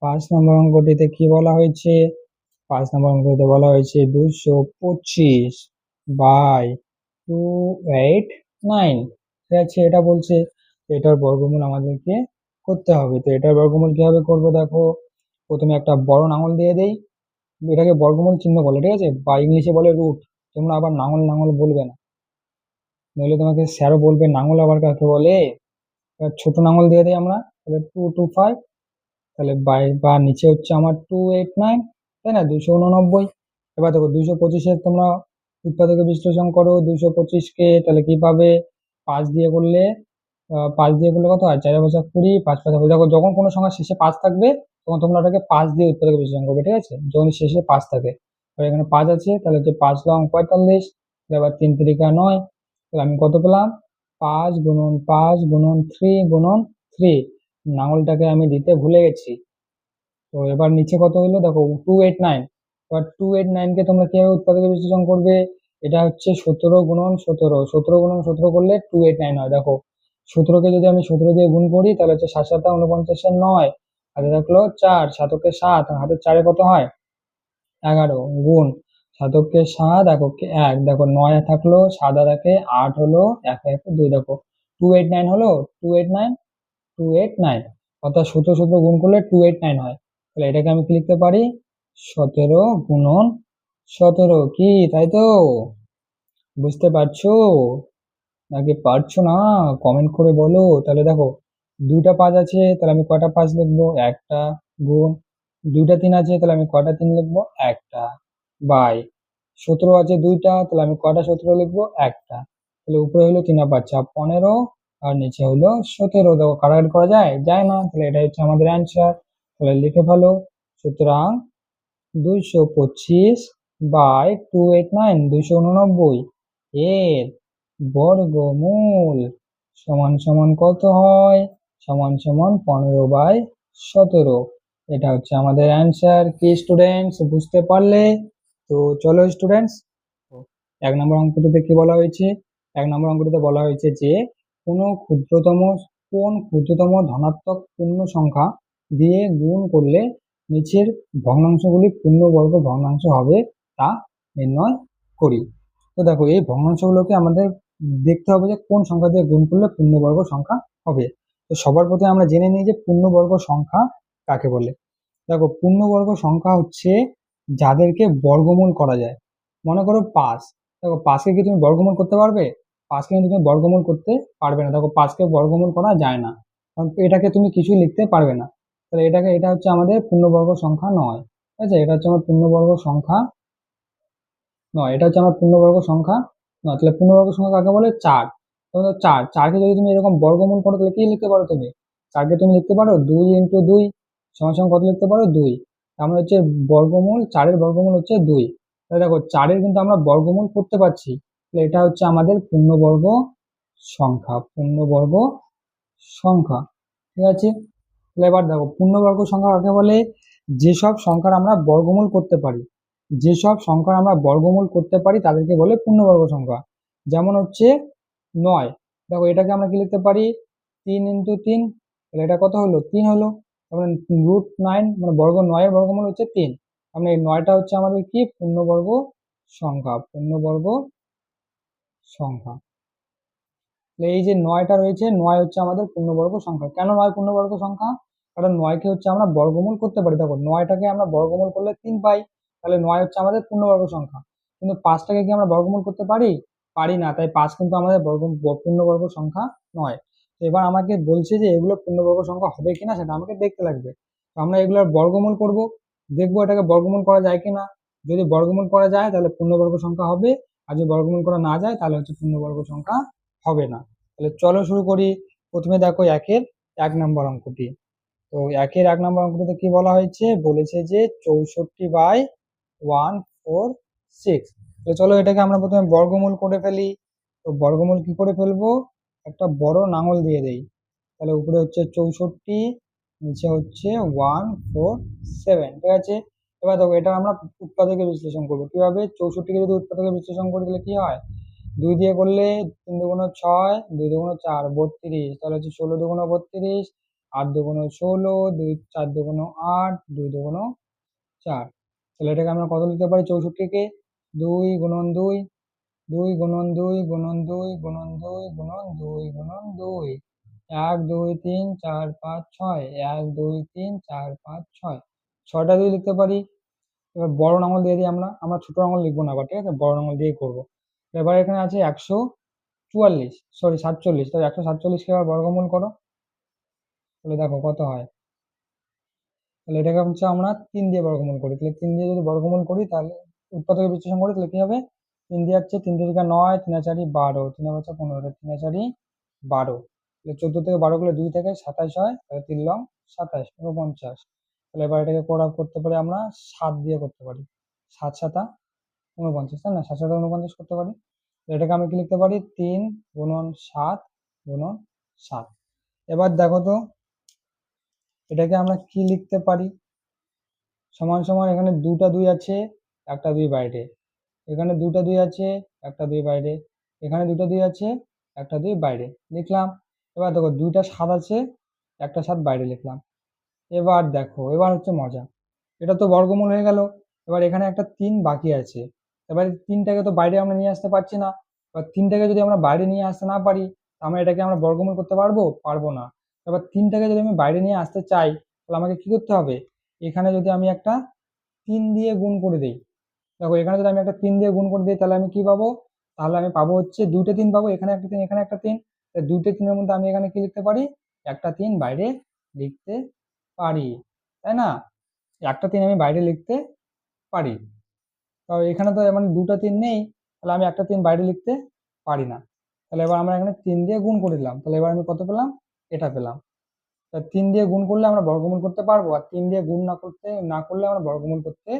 5 নম্বর অঙ্কটিতে কি বলা হয়েছে? 5 নম্বর অঙ্কটিতে বলা হয়েছে 225/289। ঠিক আছে, এটা বলছে এটার বর্গমূল আমাদেরকে করতে হবে। তো এটার বর্গমূল কিভাবে করবো দেখো, প্রথমে একটা বড় আঙুল দিয়ে দেই, এটাকে বর্গমূল চিহ্ন বলে, ঠিক আছে, বা ইংলিশে বলে রুট। তোমরা আবার নাঙল নাঙল বলবে না, নইলে তোমাকে স্যারও বলবে নাঙল আবার কাকে বলে। এবার ছোট নাঙল দিয়ে দিই আমরা, তাহলে 225, তাহলে বা নিচে হচ্ছে আমার 289, তাই না, 289। এবার দেখো 225-এর তোমরা উৎপাদকে বিশ্লেষণ করো, 225-কে তাহলে কি পাবে? 5 দিয়ে করলে 5 দিয়ে করলে কত হয়? 4×5 = 20, 5×5 দেখো যখন কোনো সংখ্যা শেষে 5 থাকবে তখন তোমরা ওটাকে 5 দিয়ে উৎপাদকে বিশ্লেষণ করবে, ঠিক আছে, যখন শেষে 5 থাকে। এবার এখানে 5 আছে, তাহলে হচ্ছে 5×লং=45, এবার 3×3=9, তাহলে আমি কত পেলাম? 5×5×3×3। নাঙলটাকে আমি দিতে ভুলে গেছি। তো এবার নিচে কত হলো দেখো 289। এবার 289-কে তোমরা কিভাবে উৎপাদকে বিশ্লেষণ করবে? এটা হচ্ছে 17×17, 17×17 করলে 289 হয়। দেখো 17-কে যদি আমি 17 দিয়ে গুণ করি তাহলে হচ্ছে 7×7=49, হাতে থাকলো 4, 7-কে 7, হাতে 4-এ কত হয়? 11, গুণ 7-কে 7, এককে 1, দেখো 9 থাকলো, 7 আর 1-এ 8 হলো, 1 1 2, দেখো 289 হলো, 289, 289, অর্থাৎ 17 গুণ করলে 289 হয়। তাহলে এটাকে আমি কি লিখতে পারি? 17×17, কি তাই তো? বুঝতে পারছো নাকি পারছো না? কমেন্ট করে বলো। তাহলে দেখো 2টা 5 আছে, তাহলে আমি কয়টা 5 লিখবো? একটা, গুণ 2টা 3 আছে, তাহলে আমি কয়টা 3 লিখবো? একটা, বাই 17 আছে 2টা, তাহলে আমি কয়টা 17 লিখবো? একটা, তাহলে উপরে হলো 3 আর 5 15, আর নিচে হলো 17। দেখো কাটাকাটি করা যায়? যায় না, তাহলে এটা হচ্ছে আমাদের অ্যান্সার। তাহলে লিখে ফেলো, সুতরাং 225/289, 289 এর বর্গমূল সমান সমান কত হয়? সমান সমান 15/17। এটা হচ্ছে আমাদের অ্যান্সার। কি স্টুডেন্টস, বুঝতে পারলে? তো চলো স্টুডেন্টস, 1 নম্বর অঙ্কটিতে কি বলা হয়েছে? 1 নম্বর অঙ্কটিতে বলা হয়েছে যে কোন ক্ষুদ্রতম ধনাত্মক পূর্ণ সংখ্যা দিয়ে গুণ করলে নিচের ভগ্নাংশগুলি পূর্ণবর্গ ভগ্নাংশ হবে তা নির্ণয় করি। তো দেখো এই ভগ্নাংশগুলোকে আমাদের দেখতে হবে যে কোন সংখ্যা দিয়ে গুণ করলে পূর্ণবর্গ সংখ্যা হবে। তো সবার প্রথমে আমরা জেনে নিই যে পূর্ণবর্গ সংখ্যা কাকে বলে। দেখো পূর্ণবর্গ সংখ্যা হচ্ছে যাদেরকে বর্গমূল করা যায়। মনে করো 5, দেখো 5-কে কি তুমি বর্গমূল করতে পারবে? 5-কে কিন্তু তুমি বর্গমূল করতে পারবে না। দেখো 5-কে বর্গমূল করা যায় না, কারণ এটাকে তুমি কিছুই লিখতে পারবে না। তাহলে এটা হচ্ছে আমাদের পূর্ণবর্গ সংখ্যা নয়। ঠিক আছে, এটা হচ্ছে আমার পূর্ণবর্গ সংখ্যা নয়, এটা হচ্ছে আমার পূর্ণবর্গ সংখ্যা নয়। তাহলে পূর্ণবর্গ সংখ্যা কাকে বলে? 4। তাহলে 4কে যদি তুমি এরকম বর্গমূল করো তাহলে কি লিখতে পারো তুমি? 4কে তুমি লিখতে পারো 2×2 সমান সমান কত লিখতে পারো? 2। তার মানে হচ্ছে বর্গমূল 4-এর বর্গমূল হচ্ছে 2। তাহলে দেখো 4-এর কিন্তু আমরা বর্গমূল করতে পারছি, তাহলে এটা হচ্ছে আমাদের পূর্ণবর্গ সংখ্যা, পূর্ণবর্গ সংখ্যা। ঠিক আছে, তাহলে এবার দেখো পূর্ণবর্গ সংখ্যা কাকে বলে? যেসব সংখ্যার আমরা বর্গমূল করতে পারি, যেসব সংখ্যার আমরা বর্গমূল করতে পারি তাদেরকে বলে পূর্ণবর্গ সংখ্যা। যেমন হচ্ছে 9, দেখো এটাকে আমরা কি লিখতে পারি? 3×3, তাহলে এটা কত হলো? 3 হলো। তারপরে √9 মানে বর্গ 9-এর বর্গমূল হচ্ছে 3, মানে এই 9টা হচ্ছে আমাদের কি? পূর্ণবর্গ সংখ্যা, পূর্ণবর্গ সংখ্যা। এই যে 9টা রয়েছে, 9 হচ্ছে আমাদের পূর্ণবর্গ সংখ্যা। কেন 9 পূর্ণবর্গ সংখ্যা? কারণ 9-কে হচ্ছে আমরা বর্গমূল করতে পারি। দেখো 9টাকে আমরা বর্গমূল করলে 3 পাই, তাহলে 9 হচ্ছে আমাদের পূর্ণবর্গ সংখ্যা। কিন্তু 5টাকে কি আমরা বর্গমূল করতে পারি? পারি না, তাই 5 কিন্তু আমাদের পূর্ণবর্গ সংখ্যা নয়। তো এবার আমাকে বলছে যে এগুলো পূর্ণবর্গ সংখ্যা হবে কিনা সেটা আমাকে দেখতে লাগবে। তো আমরা এগুলোর বর্গমূল করব, দেখবো এটাকে বর্গমূল করা যায় কিনা। যদি বর্গমূল করা যায় তাহলে পূর্ণবর্গ সংখ্যা হবে, আর যদি বর্গমূল করা না যায় তাহলে হচ্ছে পূর্ণবর্গ সংখ্যা হবে না। তাহলে চলো শুরু করি। প্রথমে দেখো 1-নম্বর অঙ্কটি। তো 1-নম্বর অঙ্কটিতে কি বলা হয়েছে? বলেছে যে 64/146। তো চলো এটাকে আমরা প্রথমে বর্গমূল করে ফেলি। তো বর্গমূল কি করে ফেলবো? একটা বড় লাঙল দিয়ে দেই, তাহলে উপরে হচ্ছে 64, নিচে হচ্ছে 147, ঠিক আছে। এবার দেখো এটা আমরা উৎপাদকে বিশ্লেষণ করবো কিভাবে। 64কে যদি উৎপাদকে বিশ্লেষণ করি তাহলে কি হয়, 2 দিয়ে করলে 3 দুগুণ 6, 2 দুগুণ 4, 32, তাহলে হচ্ছে 16 দুগুণ 32, 8 দুগুণ 16, 2 4 দুগুণ 8, 2 দুগুণ 4। তাহলে এটাকে আমরা কত লিখতে পারি, 64কে 2 গুণন 2, 2 গুণন 2 গুণন 2 গুণন 2 গুণন 2 গুণন 2, 1 2 3 4 5 6, 1 2 3 4 5 6, 6টা 2 লিখতে পারি। এবার বড় লাঙল দিয়ে দিই আমরা ছোট লাঙল লিখবো না আবার, ঠিক আছে, বড় লাঙল দিয়েই করবো। এবার এখানে আছে 147, তাহলে 147কে আবার বর্গমূল করো, তাহলে দেখো কত হয়। তাহলে এটাকে হচ্ছে আমরা 3 দিয়ে বর্গমূল করি, তাহলে 3 দিয়ে যদি বর্গমূল করি তাহলে উৎপাদকে বিশ্লেষণ করি তাহলে কি হবে, 3 দিয়ে হচ্ছে 3 তিরিকা 9, 3 4 12, 3 5 15, 3 4 12, তাহলে 14 থেকে 12 গুলো 2 থেকে 27 হয়, তাহলে 3 লং 27, 49। তাহলে এবার এটাকে করতে পারি আমরা 7 দিয়ে করতে পারি, 7 7 49, তাই না, 7 7 49 করতে পারি। এটাকে আমি কি লিখতে পারি, 3 গুণন 7 গুণন 7। এবার দেখো তো এটাকে আমরা কি লিখতে পারি, সমান সমান এখানে 2টা 2 আছে, একটা 2 বাইরে, এখানে 2টা 2 আছে, একটা 2 বাইরে, এখানে 2টা 2 আছে, একটা 2 বাইরে লিখলাম। এবার দেখো 2টা 7 আছে, একটা 7 বাইরে লিখলাম। এবার দেখো এবার হচ্ছে মজা, এটা তো বর্গমূল হয়ে গেল। এবার এখানে একটা 3 বাকি আছে, এবার 3টাকে তো বাইরে আমরা নিয়ে আসতে পারছি না। এবার 3টাকে যদি আমরা বাইরে নিয়ে আসতে না পারি, আমরা এটাকে আমরা বর্গমূল করতে পারবো, পারবো না। এবার 3টাকে যদি আমি বাইরে নিয়ে আসতে চাই তাহলে আমাকে কি করতে হবে, এখানে যদি আমি একটা 3 দিয়ে গুণ করে দিই, দেখো এখানে যদি আমি একটা 3 দিয়ে গুণ করে দিই তাহলে আমি কি পাবো, তাহলে আমি পাবো হচ্ছে 2টে 3 পাবো, এখানে একটা 3 এখানে একটা 3, 2টে 3-এর মধ্যে আমি এখানে কি লিখতে পারি, একটা 3 বাইরে লিখতে পারি, তাই না, একটা 3 আমি বাইরে লিখতে পারি। তো এখানে তো মানে 2টা 3 নেই, তাহলে আমি একটা 3 বাইরে লিখতে পারি না। তাহলে এবার আমরা এখানে 3 দিয়ে গুণ করে দিলাম, তাহলে এবার আমি কত পেলাম, এটা পেলাম। তা 3 দিয়ে গুণ করলে আমরা বর্গমূল করতে পারবো, আর 3 দিয়ে গুণ না করলে আমরা বর্গমূল করতে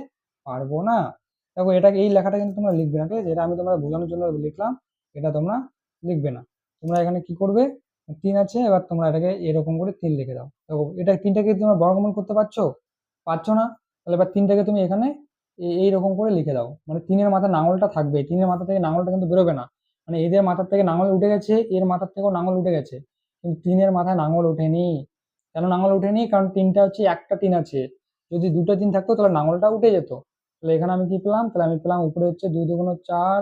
পারবো না। দেখো এটাকে এই লেখাটা কিন্তু তোমরা লিখবে না, ঠিক আছে, এটা আমি তোমরা বোঝানোর জন্য লিখলাম, এটা তোমরা লিখবে না। তোমরা এখানে কি করবে, 3 আছে, এবার তোমরা এটাকে এরকম করে 3 লিখে দাও। দেখো এটা 3টাকে তোমরা বর্গমূল করতে পারছো না, তাহলে এবার 3টাকে তুমি এখানে এইরকম করে লিখে দাও, মানে 3-এর মাথায় নাঙলটা থাকবে, 3-এর মাথা থেকে নাঙলটা কিন্তু বেরোবে না, মানে এদের মাথার থেকে নাঙল উঠে গেছে, এর মাথার থেকেও নাঙল উঠে গেছে, কিন্তু 3-এর মাথায় নাঙল ওঠেনি। কেন নাঙল ওঠেনি, কারণ 3টা হচ্ছে একটা 3 আছে, যদি 2টা 3 থাকতো তাহলে নাঙলটা উঠে যেত। তাহলে এখানে আমি কি পেলাম, তাহলে আমি পেলাম উপরে হচ্ছে 2 দুগুণ 4,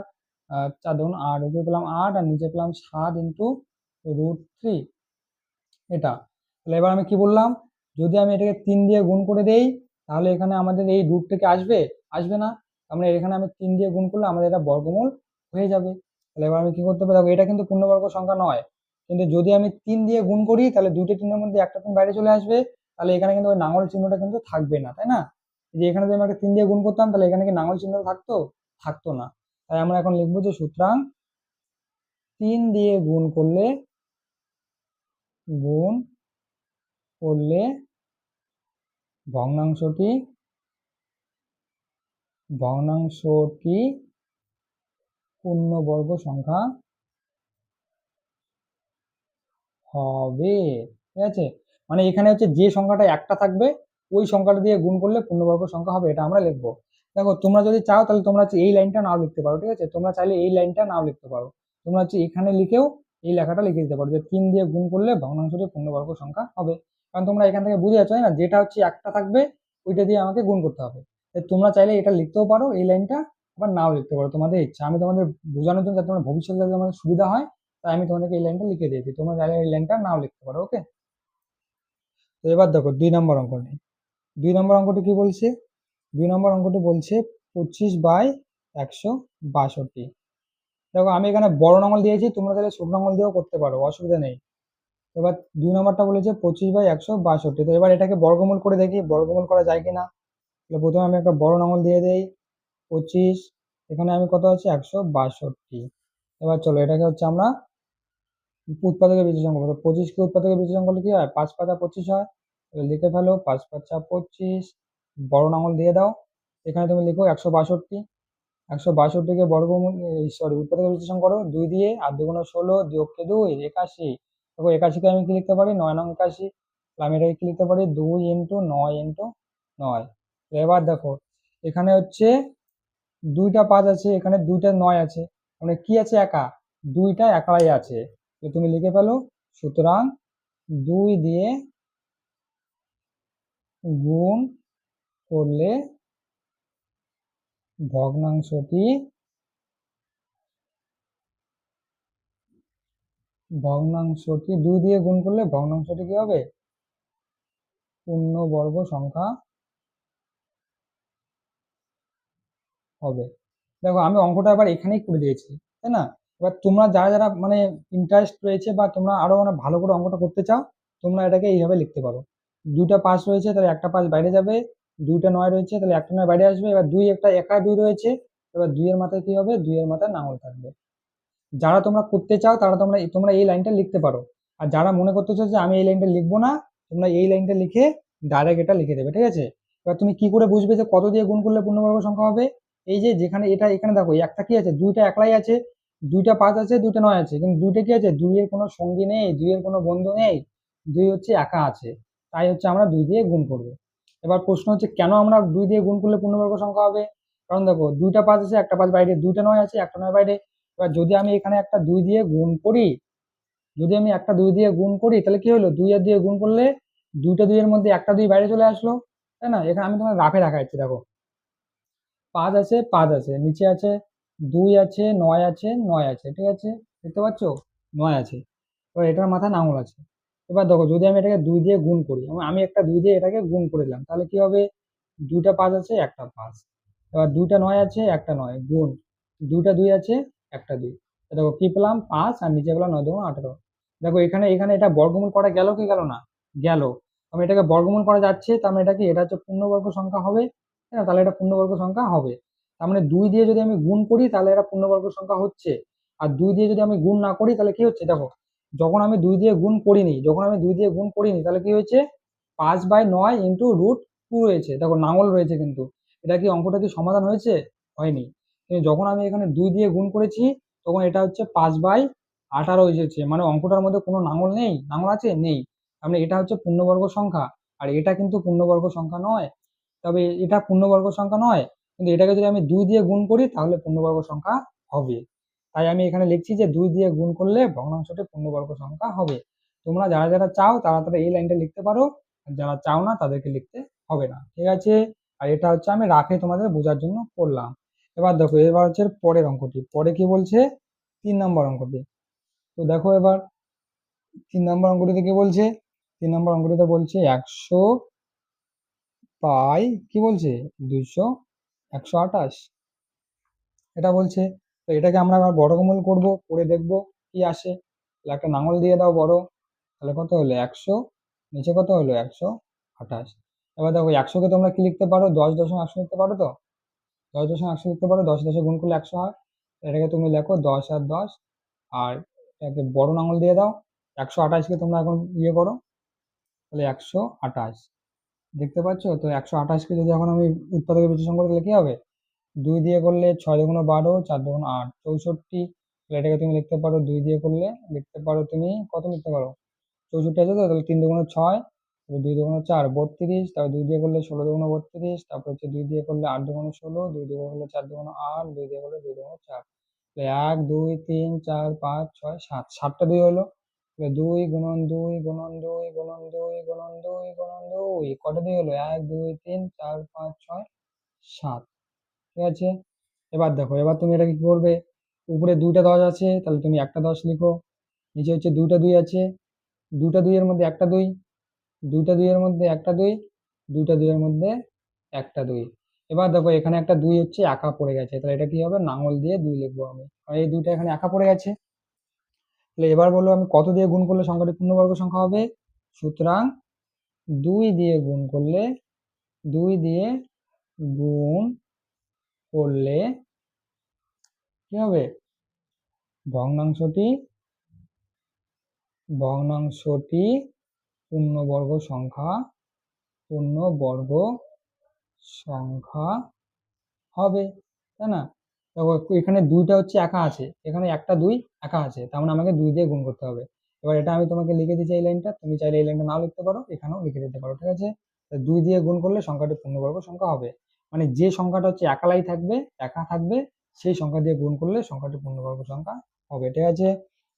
4 দুগুণ 8, উপরে পেলাম 8 আর নিচে পেলাম 7 ইন্টু √3, এটা। তাহলে এবার আমি কি বললাম, যদি আমি এটাকে 3 দিয়ে গুণ করে দেই তাহলে এখানে আমাদের এই রুট থেকে আসবে না, আমরা এখানে আমি 3 দিয়ে গুণ করলে আমাদের এটা বর্গমূল হয়ে যাবে। তাহলে এবার আমি কি করতে পারি, দেখো এটা কিন্তু পূর্ণবর্গ সংখ্যা নয়, কিন্তু যদি আমি 3 দিয়ে গুণ করি তাহলে 2টে 3-এর মধ্যে একটা 3 বাইরে চলে আসবে, তাহলে এখানে কিন্তু ওই নাঙল চিহ্নটা কিন্তু থাকবে না, তাই না, যে এখানে যদি আমি একটা 3 দিয়ে গুণ করতাম তাহলে এখানে কি নাঙল চিহ্ন থাকতো না। তাই আমরা এখন লিখবো যে সুতরাং 3 দিয়ে গুণ করলে ভগ্নাংশটি পূর্ণবর্গ সংখ্যা হবে, ঠিক আছে, মানে এখানে হচ্ছে যে সংখ্যাটা একটা থাকবে ওই সংখ্যাটা দিয়ে গুণ করলে পূর্ণবর্গ সংখ্যা হবে, এটা আমরা লিখবো। দেখো তোমরা যদি চাও তাহলে তোমরা হচ্ছে এই লাইনটা নাও লিখতে পারো, ঠিক আছে, তোমরা চাইলে এই লাইনটা নাও লিখতে পারো, তোমরা হচ্ছে এখানে লিখেও এই লেখাটা লিখে দিতে পারো যে 3 দিয়ে গুণ করলে ভগ্নাংশটি পূর্ণবর্গ সংখ্যা হবে, কারণ তোমরা এখান থেকে বুঝে যাচ্ছ না, যেটা হচ্ছে একটা থাকবে ওইটা দিয়ে আমাকে গুণ করতে হবে। তোমরা চাইলে এটা লিখতেও পারো এই লাইনটা, আবার নাও লিখতে পারো, তোমাদের ইচ্ছা, আমি তোমাদের বোঝানোর জন্য যাতে তোমার ভবিষ্যতে যাতে তোমাদের সুবিধা হয় তাই আমি তোমাদেরকে এই লাইনটা লিখে দিয়েছি, তোমরা চাইলে এই লাইনটা নাও লিখতে পারো, ওকে। তো এবার দেখো 2 নম্বর অঙ্ক নেই, 2 নম্বর অঙ্কটি কি বলছে, 2 নম্বর অঙ্কটি বলছে 25/162। দেখো আমি এখানে বড় লাঙল দিয়েছি, তোমরা তাহলে ছোট লাঙল দিয়েও করতে পারো, অসুবিধা নেই। এবার 2 নম্বরটা বলেছে 25/162, তো এবার এটাকে বর্গমূল করে দেখি বর্গমূল করা যায় কিনা। তাহলে প্রথমে আমি একটা বড় লাঙল দিয়ে দেই, 25, এখানে আমি কত আছে 162। এবার চলো এটাকে হচ্ছে আমরা উৎপাদকে বিশ্লেষণ করবো, তো 25কে উৎপাদকে বিশ্লেষণ করলে কি হয়, 5 5 25 হয়, তাহলে লিখে ফেলো 5 5 25, বড় লাঙল দিয়ে দাও, এখানে তুমি লিখো 162, 162কে বর্গমূল উৎপাদকে বিশ্লেষণ করো 2 দিয়ে, 8 দুগুণ 16, 2 অক্ষে 2, 81। দেখো 81কে আমি কি লিখতে পারি, 9 নং 81। আমি এটাকে কি লিখতে পারি, 2 ইন্টু 9 ইন্টু 9। এবার দেখো এখানে হচ্ছে 2টা 5 আছে, এখানে 2টা 9 আছে, মানে কি আছে, একা, 2টা একাই আছে। তো তুমি লিখে ফেলো, সুতরাং 2 দিয়ে গুণ করলে ভগ্নাংশটি ভগ্নাংশটি 2 দিয়ে গুণ করলে ভগ্নাংশটি কি হবে, পূর্ণবর্গ সংখ্যা হবে। দেখো আমি অঙ্কটা এবার এখানেই করে দিয়েছি, তাই না? এবার তোমরা যারা যারা মানে ইন্টারেস্ট রয়েছে বা তোমরা আরো মানে ভালো করে অঙ্কটা করতে চাও, তোমরা এটাকে এইভাবে লিখতে পারো। 2টা 5 রয়েছে, তাহলে একটা 5 বাইরে যাবে, 2টা 9 রয়েছে, তাহলে একটা 9 বাইরে আসবে। এবার 2 একটা একা 2 রয়েছে, এবার 2 এর মাথায় কি হবে, 2 এর মাথায় নাঙল থাকবে। যারা তোমরা করতে চাও তারা তোমরা তোমরা এই লাইনটা লিখতে পারো, আর যারা মনে করতেছো যে আমি এই লাইনটা লিখবো না, তোমরা এই লাইনটা লিখে ডাইরেক্ট এটা লিখে দেবে, ঠিক আছে? এবার তুমি কি করে বুঝবে যে কত দিয়ে গুণ করলে পূর্ণবর্গ সংখ্যা হবে? এই যে যেখানে এটা এখানে দেখো একটা কি আছে, 2টা একলাই আছে, 2টা 5 আছে, 2টা 9 আছে, কিন্তু 2টা কি আছে, 2 এর কোনো সঙ্গী নেই, 2 এর কোনো বন্ধু নেই, 2 হচ্ছে একা আছে, তাই হচ্ছে আমরা 2 দিয়ে গুণ করবো। এবার প্রশ্ন হচ্ছে কেন আমরা 2 দিয়ে গুণ করলে পূর্ণবর্গ সংখ্যা হবে? কারণ দেখো 2টা 5 আছে, একটা 5 বাইরে, 2টা 9 আছে, একটা 9 বাইরে। এবার যদি আমি এখানে একটা 2 দিয়ে গুণ করি, যদি আমি একটা 2 দিয়ে গুণ করি, তাহলে কি হলো, 2 আর 2 গুণ করলে 2টা 2 এর মধ্যে একটা 2 বাইরে চলে আসলো, তাই না? এখানে আমি তোমার রাফে দেখাচ্ছি, দেখো 5 আছে, 5 আছে, নিচে আছে 2 আছে, 9 আছে, 9 আছে, ঠিক আছে, দেখতে পাচ্ছ, 9 আছে। এবার এটার মাথায় আঙুল আছে। এবার দেখো যদি আমি এটাকে 2 দিয়ে গুণ করি, আমি একটা 2 দিয়ে এটাকে গুণ করে দিলাম, তাহলে কি হবে, 2টা 5 আছে, একটা 5। এবার 2টা 9 আছে, একটা 9 গুণ 2টা 2 আছে, একটা 2। দেখো কি পেলাম, 5, আর নিচে পেলাম 9 2 18। দেখো এখানে এখানে এটা বর্গমূল করা গেল কি গেল না, গেল। আমি এটাকে বর্গমূল করা যাচ্ছে, তার মানে এটা কি, এটা হচ্ছে পূর্ণবর্গ সংখ্যা হবে, তাই না? তাহলে এটা পূর্ণবর্গ সংখ্যা হবে। তার মানে 2 দিয়ে যদি আমি গুণ করি তাহলে এটা পূর্ণবর্গ সংখ্যা হচ্ছে, আর 2 দিয়ে যদি আমি গুণ না করি তাহলে কি হচ্ছে, দেখো যখন আমি 2 দিয়ে গুণ করিনি, যখন আমি 2 দিয়ে গুণ করিনি তাহলে কি হয়েছে, 5/9 ইন্টু √2 রয়েছে, দেখো নাঙল রয়েছে, কিন্তু এটা কি, অঙ্কটা কি সমাধান হয়েছে? হয়নি। কিন্তু যখন আমি এখানে 2 দিয়ে গুণ করেছি, তখন এটা হচ্ছে 5/18 এসেছে, মানে অঙ্কটার মধ্যে কোনো নাঙল নেই, নাঙল আছে, নেই। মানে এটা হচ্ছে পূর্ণবর্গ সংখ্যা, আর এটা কিন্তু পূর্ণবর্গ সংখ্যা নয়। তবে এটা পূর্ণবর্গ সংখ্যা নয়, কিন্তু এটাকে যদি আমি 2 দিয়ে গুণ করি তাহলে পূর্ণবর্গ সংখ্যা হবে। তাই আমি এখানে লিখছি যে 2 দিয়ে গুণ করলে ভগ্নাংশটি পূর্ণবর্গ সংখ্যা হবে। তোমরা যারা যারা চাও তারা তারা এই লাইনটা লিখতে পারো, আর যারা চাও না তাদেরকে লিখতে হবে না, ঠিক আছে? আর এটা হচ্ছে আমি রাফে তোমাদের বোঝার জন্য করলাম। এবার দেখো, এবার হচ্ছে পরের অঙ্কটি, পরে কি বলছে, 3 নম্বর অঙ্কটি। তো দেখো এবার 3 নম্বর অঙ্কটিতে কি বলছে, 3 নম্বর অঙ্কটিতে বলছে 100 বাই কি বলছে, 200, 128 এটা বলছে। তো এটাকে আমরা আবার বর্গমূল করব, করে দেখব কি আসে। তাহলে একটা নাঙল দিয়ে দাও বড়, তাহলে কত হলো 100, নিচে কত হলো 128। এবার দেখো 100কে তোমরা কি লিখতে পারো, 10.100 লিখতে পারো, তো 10.100 লিখতে পারো, 10 10 গুণ করলে 100 হয়। এটাকে তুমি লেখো 10 আর 10, আর এটাকে বড় নাঙল দিয়ে দাও, 128কে তোমরা এখন ইয়ে করো, তাহলে 128 দেখতে পাচ্ছ। তো 128কে যদি এখন আমি উৎপাদকে বিশ্লেষণ করি তাহলে কি হবে, 2 দিয়ে করলে 6 দুগুণ 12, 4 দুগুণ 8, 64। তাহলে এটাকে তুমি লিখতে পারো, 2 দিয়ে করলে লিখতে পারো তুমি কত লিখতে পারো, 64 আছে, তো তাহলে 3 দুগুণ 6, 2 দুগুণ 4, 32। তারপর 2 দিয়ে করলে 16 দুগুণ 32, তারপর হচ্ছে 2 দিয়ে করলে 8 দুগুণ 16, 2 দিয়ে করলে 4 দুগুণ 8, 2 দিয়ে করলে 2 দুগুণ 4। 1 2 3 4 5 6 7, 7টা 2 হলো। 2 গুণন 2 গুণন 2 গুণন 2 গুণন 2 গুণন 2, কটা 2 হলো, 1 2 3 4 5 6 7, ঠিক আছে? এবার দেখো, এবার তুমি এটাকে কি করবে, উপরে 2টা 10 আছে, তাহলে তুমি একটা 10 লিখো, নিচে হচ্ছে 2টা 2 আছে, 2টা 2 এর মধ্যে একটা 2, 2টা 2 এর মধ্যে একটা 2, 2টা 2 এর মধ্যে একটা 2। এবার দেখো এখানে একটা 2 হচ্ছে একা পড়ে গেছে, তাহলে এটা কি হবে, নাঙল দিয়ে 2 লিখবো আমি, আর এই 2টা এখানে একা পড়ে গেছে। তাহলে এবার বলো আমি কত দিয়ে গুণ করলে সংখ্যাটি পূর্ণবর্গ সংখ্যা হবে, সুতরাং 2 দিয়ে গুণ করলে, 2 দিয়ে গুণ করলে কি হবে, ভগ্নাংশটি ভগ্নাংশটি পূর্ণবর্গ সংখ্যা, পূর্ণবর্গ সংখ্যা হবে, তাই না? দেখো এখানে দুইটা হচ্ছে একা আছে, এখানে একটা দুই একা আছে, তার মানে আমাকে দুই দিয়ে গুণ করতে হবে। এবার এটা আমি তোমাকে লিখে দিচ্ছি এই লাইনটা, তুমি চাইলে এই লাইনটা নাও লিখতে পারো, এখানেও লিখে দিতে পারো, ঠিক আছে। তো দুই দিয়ে গুণ করলে সংখ্যাটি পূর্ণবর্গ সংখ্যা হবে, মানে যে সংখ্যাটা হচ্ছে একালাই থাকবে, একা থাকবে, সেই সংখ্যা দিয়ে গুণ করলে সংখ্যাটি পূর্ণবর্গ সংখ্যা হবে, ঠিক আছে।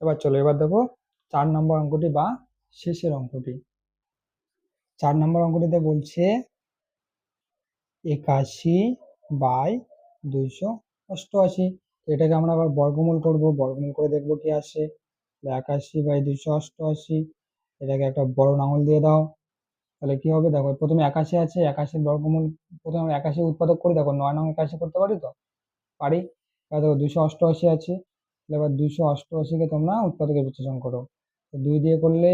এবার চলো, এবার দেখো 4 নম্বর অঙ্কটি বা শেষের অঙ্কটি। 4 নম্বর অঙ্কটিতে বলছে 81/288। এটাকে আমরা আবার বর্গমূল করব, বর্গমূল করে দেখবো কি আসে। 81/288, এটাকে একটা বড় আঙুল দিয়ে দাও, তাহলে কি হবে দেখো, প্রথমে 81 আছে, 81 বর্গমূল, প্রথমে 81 উৎপাদক করে দেখো, 9 নং 81 করতে পারি তো, পারি। এবার দেখো 288 আছে, তাহলে এবার 288-কে তোমরা উৎপাদকে বিশ্লেষণ করো। তো দুই দিয়ে করলে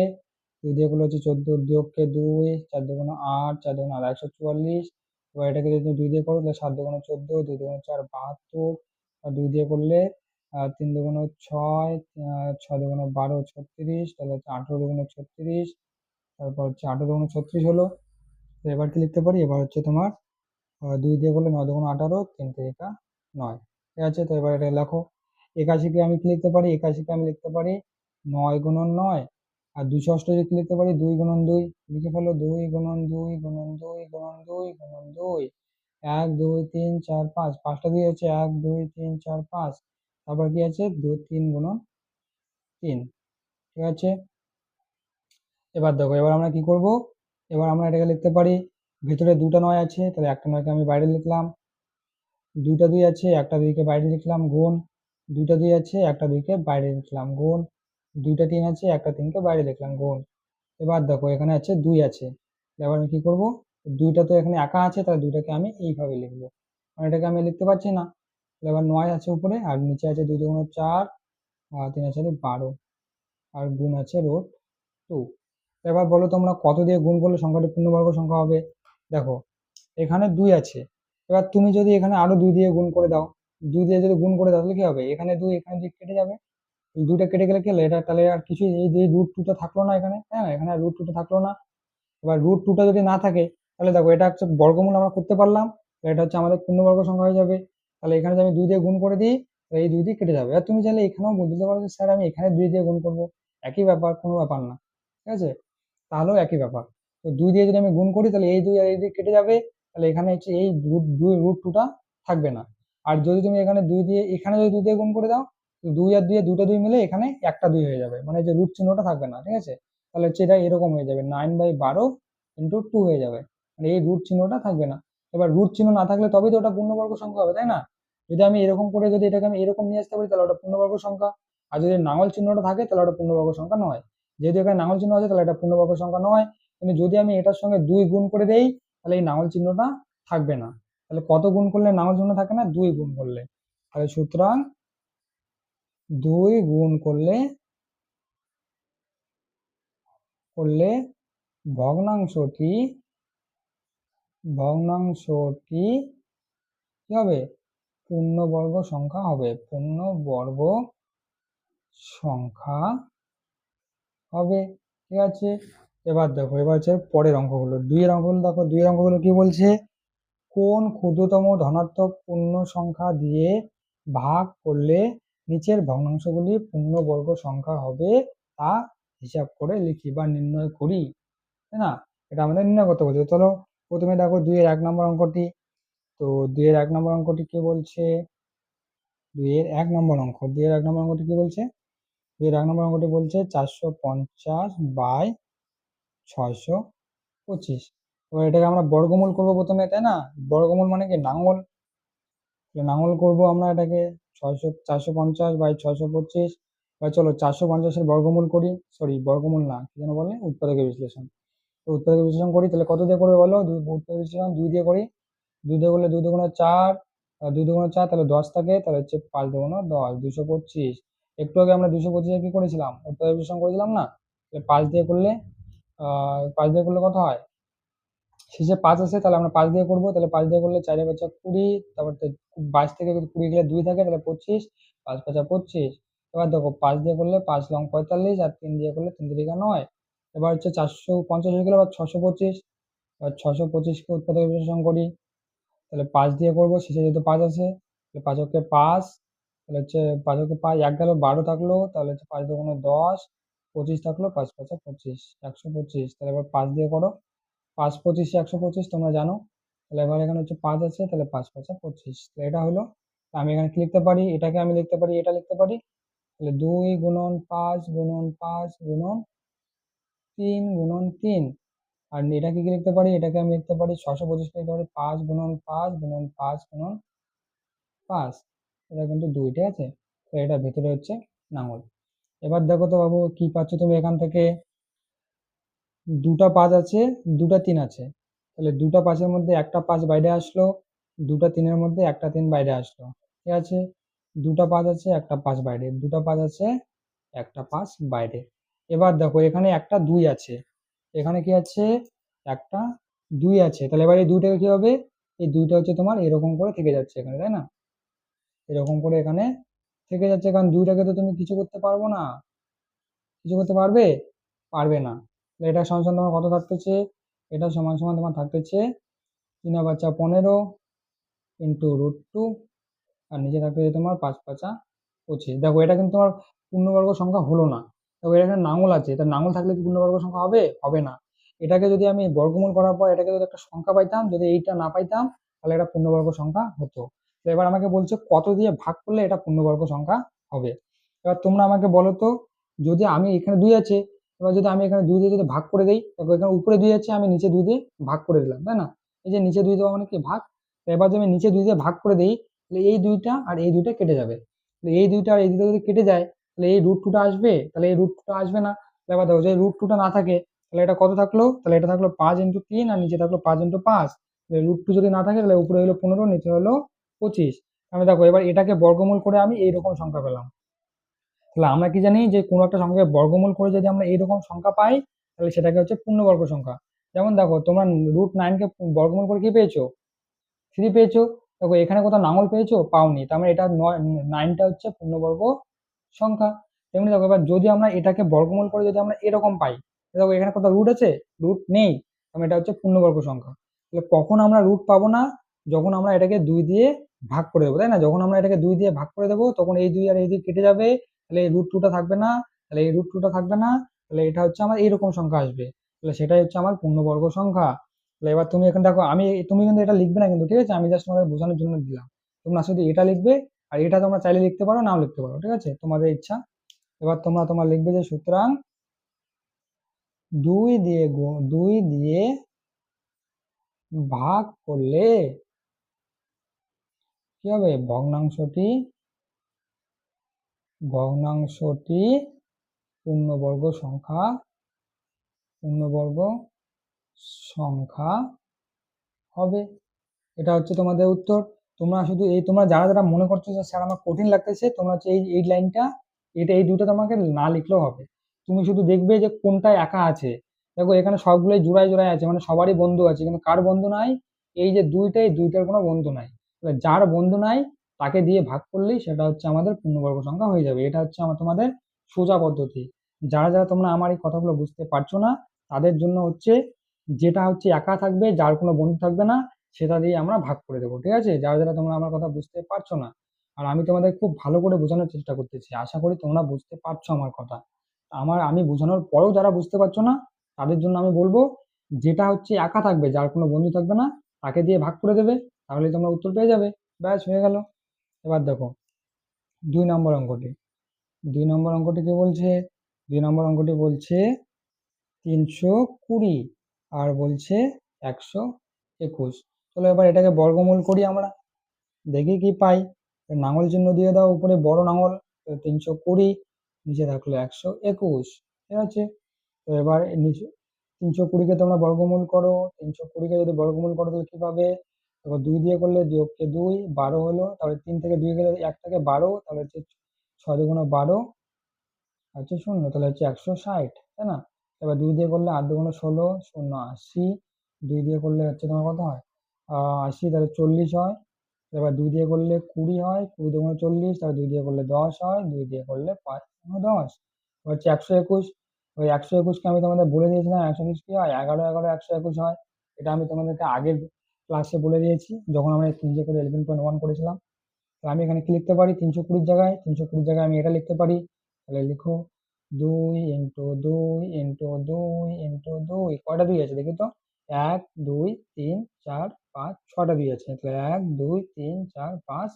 হচ্ছে 14, 2 2, 4 2 8, 4 2 8 144। এবার এটাকে যদি তুমি দুই দিয়ে করো তাহলে 7 2 14, 2 2 4 72, আর দুই দিয়ে করলে 3 2 6, 6 2 12 36, তাহলে হচ্ছে 18 2 36, তারপর হচ্ছে 18 2 36 হলো। তো এবার কি লিখতে পারি, এবার হচ্ছে তোমার দুই দিয়ে করলে 9 2 18, 3 3 9, ঠিক আছে। তো এবার এটা লেখো, 81-কে আমি কি লিখতে পারি, 81-কে আমি লিখতে পারি 9 গুণন 9, আর 288 কি লিখতে পারি 2 গুণন 2, লিখে ফেলো 2 গুণন 2 গুণন 2 গুণন 2 গুণন 2, 1 2 3 4 5, পাঁচটা দুই আছে 1 2 3 4 5, তারপর কি আছে 2 3 গুণন 3, ঠিক আছে। এবার দেখো, এবার আমরা কি করব, এবার আমরা এটাকে লিখতে পারি, ভিতরে দুটো 9 আছে, তাহলে একটা 9-কে আমি বাইরে লিখলাম, দুইটা দুই আছে, একটা দুইকে বাইরে লিখলাম গুণ, দুইটা দুই আছে, একটা দুইকে বাইরে লিখলাম গুণ, দুইটা 3 আছে, একটা 3-কে বাইরে লিখলাম গুণ। এবার দেখো এখানে আছে 2 আছে, এবার আমি কি করব, দুইটা তো এখানে একা আছে, তাহলে দুইটাকে আমি এইভাবে লিখবো, মানে এটাকে আমি লিখতে পারছি না। এবার 9 আছে উপরে, আর নিচে আছে 2 2 4, আর 3 আছে 12, আর গুণ আছে √2। এবার বলো তোমরা কত দিয়ে গুণ করলে সংখ্যাটি পূর্ণবর্গ সংখ্যা হবে। দেখো এখানে 2 আছে, এবার তুমি যদি এখানে আরো 2 দিয়ে গুণ করে দাও, 2 দিয়ে যদি গুণ করে দাও তাহলে কি হবে, এখানে 2 এখানে 2 কেটে যাবে, এই 2টা কেটে গেলে কি হলো, এটা তাহলে আর কিছু, এই যে √2টা থাকলো না এখানে, হ্যাঁ এখানে আর √2টা থাকলো না। এবার √2টা যদি না থাকে, তাহলে দেখো এটা হচ্ছে বর্গমূল আমরা করতে পারলাম, এটা হচ্ছে আমাদের পূর্ণবর্গ সংখ্যা হয়ে যাবে। তাহলে এখানে যদি আমি 2 দিয়ে গুণ করে দিই, তাহলে এই 2 দিয়ে কেটে যাবে। আর তুমি চাইলে এখানেও বলতে পারো যে স্যার আমি এখানে 2 দিয়ে গুণ করবো, একই ব্যাপার, কোনো ব্যাপার না, ঠিক আছে, তাহলেও একই ব্যাপার। তো 2 দিয়ে যদি আমি গুণ করি তাহলে এই 2 আর এই 2 কেটে যাবে, তাহলে এখানে হচ্ছে এই √2টা থাকবে না। আর যদি তুমি এখানে 2 দিয়ে, এখানে যদি 2 দিয়ে গুণ করে দাও, 2 আর 2 দুটো 2 মিলে এখানে একটা 2 হয়ে যাবে, মানে যে রুট চিহ্নটা থাকবে না, ঠিক আছে। তাহলে হচ্ছে এটা এরকম হয়ে যাবে 9/12 × 2 হয়ে যাবে, মানে এই রুট চিহ্নটা থাকবে না। এবার রুট চিহ্ন না থাকলে তবেই তো ওটা পূর্ণবর্গ সংখ্যা হবে, তাই না। যদি আমি এরকম করে, যদি এটাকে আমি এরকম নিয়ে আসতে পারি তাহলে ওটা পূর্ণবর্গ সংখ্যা, আর যদি নাঙল চিহ্নটা থাকে তাহলে ওটা পূর্ণবর্গ সংখ্যা নয়। যেহেতু এখানে নাঙল চিহ্ন আছে তাহলে এটা পূর্ণবর্গ সংখ্যা নয়, কিন্তু যদি আমি এটার সঙ্গে 2 গুণ করে দেই তাহলে এই নাঙল চিহ্নটা থাকবে না। তাহলে কত গুণ করলে নাঙল চিহ্ন থাকে না, 2 গুণ করলে। তাহলে সুতরাং 2 গুণ করলে করলে ভগ্নাংশটি ভগ্নাংশটি কি হবে, পূর্ণবর্গ সংখ্যা হবে, পূর্ণবর্গ সংখ্যা হবে, ঠিক আছে। এবার দেখো, এবার হচ্ছে পরের অঙ্কগুলো, 2 এর অঙ্কগুলো দেখো, 2 এর অঙ্কগুলো কি বলছে, কোন ক্ষুদ্রতম ধনাত্মক পূর্ণ সংখ্যা দিয়ে ভাগ করলে নিচের ভগ্নাংশগুলি পূর্ণবর্গ সংখ্যা হবে তা হিসাব করে লিখি বা নির্ণয় করি, তাই না। এটা আমাদের নির্ণয় করতে বলছে। চলো প্রথমে দেখো 2 এর 1 নম্বর অঙ্কটি। তো 2 এর 1 নম্বর অঙ্কটি কি বলছে, 2 এর 1 নম্বর অঙ্ক, 2 এর 1 নম্বর অঙ্কটি কি বলছে, 2 এর 1 নম্বর অঙ্কটি বলছে 450/625। এবার এটাকে আমরা বর্গমূল করবো প্রথমে, তাই না। বর্গমূল মানে কি, নাঙল, নাঙল করবো আমরা এটাকে, 450/625। এবার চলো 450-এর বর্গমূল করি, সরি বর্গমূল না, কি যেন বলে, উৎপাদকের বিশ্লেষণ। তো উৎপাদকের বিশ্লেষণ করি, তাহলে কত দিয়ে করবে বলো, উৎপাদক বিশ্লেষণ 2 দিয়ে করি, 2 দিয়ে করলে 2 2 4, 2 2 4, তাহলে 10 থাকে, তাহলে হচ্ছে 5 2 10, 225। একটু আগে আমরা 225 কি করেছিলাম, উৎপাদক বিশ্লেষণ করেছিলাম না, তাহলে 5 দিয়ে করলে 5 দিয়ে করলে কত হয়, শেষে 5 আছে, তাহলে আমরা 5 দিয়ে করবো, তাহলে 5 দিয়ে করলে 4 এ 5 20, তারপর 22 থেকে 20 গেলে 2 থাকে, তাহলে 25, 5 5 25। এবার দেখো 5 দিয়ে করলে 5 লং 45, আর 3 দিয়ে করলে 3 3 9। এবার হচ্ছে 450 হয়ে গেলে আবার 625, এবার 625-কে উৎপাদক বিশ্লেষণ করি, তাহলে 5 দিয়ে করবো, শেষে যেহেতু 5 আছে, 5 5, তাহলে হচ্ছে 5 5, 1 গেল 12 থাকলো, তাহলে হচ্ছে 5 2 10, 25 থাকলো, 5 5 25, 125। তাহলে এবার 5 দিয়ে করো, 5 25 125 তোমরা জানো। তাহলে এবার এখানে হচ্ছে 5 আছে, তাহলে 5 5 25, তাহলে এটা হলো। আমি এখানে কি লিখতে পারি, এটাকে আমি লিখতে পারি, এটা লিখতে পারি, তাহলে 2 গুণন 5 গুণন 5 গুণন 3 গুণন 3। আর এটাকে কি লিখতে পারি, এটাকে আমি লিখতে পারি 625 লিখতে পারি 5 গুণন 5 গুণন 5 গুণন 5। এটা কিন্তু 2, ঠিক আছে। তো এটা ভেতরে হচ্ছে নাঙল। এবার দেখো তো বাবু কি পাচ্ছ তুমি এখান থেকে, দুটা 5 আছে, দুটা 3 আছে, তাহলে দুটা 5-এর মধ্যে একটা 5 বাইরে আসলো, দুটা 3-এর মধ্যে একটা 3 বাইরে আসলো, ঠিক আছে। দুটা 5 আছে, একটা 5 বাইরে, দুটা 5 আছে, একটা 5 বাইরে। এবার দেখো এখানে একটা 2 আছে, এখানে কি আছে, একটা 2 আছে, তাহলে এবার এই দুইটাকে কি হবে, এই দুইটা হচ্ছে তোমার এরকম করে থেকে যাচ্ছে এখানে, তাই না, এরকম করে এখানে থেকে যাচ্ছে, কারণ দুইটাকে তো তুমি কিছু করতে পারবো না, কিছু করতে পারবে, পারবে না। তাহলে এটা সমান সমান তোমার কত থাকতেছে, এটা সমান সমান তোমার থাকতেছে 3 × 5 = 15 ইন্টু √2, আর নিচে থাকতেছে তোমার 5 5 25। দেখো এটা কিন্তু তোমার পূর্ণবর্গ সংখ্যা হলো না। দেখো এখানে নাঙল আছে, তা নাঙল থাকলে কি পূর্ণবর্গ সংখ্যা হবে, হবে না। এটাকে যদি আমি বর্গমূল করার পর এটাকে যদি একটা সংখ্যা পাইতাম, যদি এইটা না পাইতাম, তাহলে এটা পূর্ণবর্গ সংখ্যা হতো। তো এবার আমাকে বলছে কত দিয়ে ভাগ করলে এটা পূর্ণবর্গ সংখ্যা হবে। এবার তোমরা আমাকে বলো তো, যদি আমি এখানে 2 আছে, এবার যদি আমি এখানে 2 দিয়ে যদি ভাগ করে দেই, দেখো এখানে উপরে 2 আছে, আমি নিচে 2 দিয়ে ভাগ করে দিলাম, তাই না, এই যে নিচে 2 দেওয়া মানে কি ভাগ। তো এবার যদি আমি নিচে 2 দিয়ে ভাগ করে দিই, তাহলে এই দুইটা আর এই দুইটা কেটে যাবে, তাহলে এই দুইটা আর এই দুইটা যদি কেটে যায়, তাহলে এই √2টা আসবে, তাহলে এই √2টা আসবে না। তাহলে এবার দেখো যদি √2টা না থাকে, তাহলে এটা কত থাকলো, তাহলে এটা থাকলো 5 × 3, আর নিচে থাকলো 5 × 5। √2 যদি না থাকে, তাহলে উপরে হলো 15, নিচে হলো 25। আমি দেখো এবার এটাকে বর্গমূল করে আমি এইরকম সংখ্যা পেলাম। তাহলে আমরা কি জানি যে কোনো একটা সংখ্যাকে বর্গমূল করে যদি আমরা এইরকম সংখ্যা পাই, তাহলে সেটাকে হচ্ছে পূর্ণবর্গ সংখ্যা। যেমন দেখো তোমরা √9 কে বর্গমূল করে কি পেয়েছো, 3 পেয়েছো। দেখো এখানে কোথাও নাঙল পেয়েছো, পাওনি, তার মানে এটা 9টা হচ্ছে পূর্ণবর্গ সংখ্যা। তেমনি দেখো এবার যদি আমরা এটাকে বর্গমূল করে যদি আমরা এরকম পাই, দেখো এখানে কোথাও রুট আছে, রুট নেই, তাহলে এটা হচ্ছে পূর্ণবর্গ সংখ্যা। তাহলে কখন আমরা রুট পাবো না, যখন আমরা এটাকে 2 দিয়ে ভাগ করে দেবো, তাই না, যখন আমরা এটাকে 2 দিয়ে ভাগ করে দেবো, তখন এই 2 আর এই 2 কেটে যাবে, তাহলে এই √2টা থাকবে না, তাহলে এই √2টা থাকবে না, তাহলে এটা হচ্ছে আমার এইরকম সংখ্যা আসবে, তাহলে সেটাই হচ্ছে আমার পূর্ণবর্গ সংখ্যা। তাহলে এবার তুমি এখন দেখো, তুমি কিন্তু এটা লিখবে না কিন্তু, ঠিক আছে, আমি জাস্ট তোমাদের বোঝানোর জন্য দিলাম। তোমরা শুধু এটা লিখবে, আর এটা তোমরা চাইলে লিখতে পারো, নাও লিখতে পারো, ঠিক আছে, তোমাদের ইচ্ছা। এবার তোমরা তোমার লিখবে যে সুতরাং 2 দিয়ে ভাগ করলে কি হবে, ভগ্নাংশটি পূর্ণবর্গ সংখ্যা, পূর্ণবর্গ সংখ্যা হবে। এটা হচ্ছে তোমাদের উত্তর। তোমরা শুধু এই, তোমরা যারা যারা মনে করছো যে স্যার আমার কঠিন লাগতেছে, তোমরা হচ্ছে এই লাইনটা, এটা এই দুটো তোমাকে না লিখলেও হবে। তুমি শুধু দেখবে যে কোনটা একা আছে। দেখো এখানে সবগুলোই জোড়ায় জোড়ায় আছে, মানে সবারই বন্ধু আছে, কিন্তু কার বন্ধু নাই, এই যে দুইটাই, দুইটার কোনো বন্ধু নাই। তাহলে যার বন্ধু নাই তাকে দিয়ে ভাগ করলেই সেটা হচ্ছে আমাদের পূর্ণবর্গ সংখ্যা হয়ে যাবে। এটা হচ্ছে আমার তোমাদের সোজা পদ্ধতি। যারা যারা তোমরা আমার এই কথাগুলো বুঝতে পারছো না, তাদের জন্য হচ্ছে যেটা হচ্ছে একা থাকবে, যার কোনো বন্ধু থাকবে না, সেটা দিয়ে আমরা ভাগ করে দেবো, ঠিক আছে, যারা যারা তোমরা আমার কথা বুঝতে পারছো না। আর আমি তোমাদের খুব ভালো করে বোঝানোর চেষ্টা করতেছি, আশা করি তোমরা বুঝতে পারছো আমার কথা। আমি বোঝানোর পরেও যারা বুঝতে পারছো না, তাদের জন্য আমি বলবো, যেটা হচ্ছে একা থাকবে, যার কোনো বন্ধু থাকবে না, তাকে দিয়ে ভাগ করে দেবে, তাহলে তোমরা উত্তর পেয়ে যাবে। ব্যাস হয়ে গেল। এবার দেখো 2 নম্বর অঙ্কটি, 2 নম্বর অঙ্কটি কি বলছে, 2 নম্বর অঙ্কটি বলছে 320 আর বলছে 121। চলো এবার এটাকে বর্গমূল করি আমরা, দেখি কি পাই। নাঙল চিহ্ন দিয়ে দাও উপরে বড় নাঙল, 320, নিচে থাকলো 121, ঠিক আছে। তো এবার নিচে 320-কে তোমরা বর্গমূল করো, 320-কে যদি বর্গমূল করো তাহলে কি পাবে, দেখো 2 দিয়ে করলে 2 × 2 12 হলো, তাহলে 3 থেকে 2 গেলে 1 থেকে 12, তাহলে হচ্ছে 6 × 12 হচ্ছে 0, তাহলে হচ্ছে 160, তাই না। এবার 2 দিয়ে করলে 8 × 2 = 16, 0 80, 2 দিয়ে করলে হচ্ছে তোমার কত হয়, 80, তাহলে 40 হয়। এবার 2 দিয়ে করলে 20 হয়, 20 × 2 = 40, তাহলে 2 দিয়ে করলে 10 হয়, 2 দিয়ে করলে 5 × 10 হচ্ছে 121। ওই 121-কে আমি তোমাদের বলে দিয়েছিলাম 121 কি হয়, 11 11 121 হয়। এটা আমি তোমাদেরকে আগের ক্লাসে বলে দিয়েছি, যখন আমরা নিজে করে 11.1 করেছিলাম। তো আমি এখানে কি লিখতে পারি, 320 জায়গায় আমি এটা লিখতে পারি। তাহলে লিখো 2 × 2 × 2 × 2 কয়টা 2 আছে দেখি তো, 1 2 3 4 5 6টা 2 আছে। তাহলে 1 2 3 4 5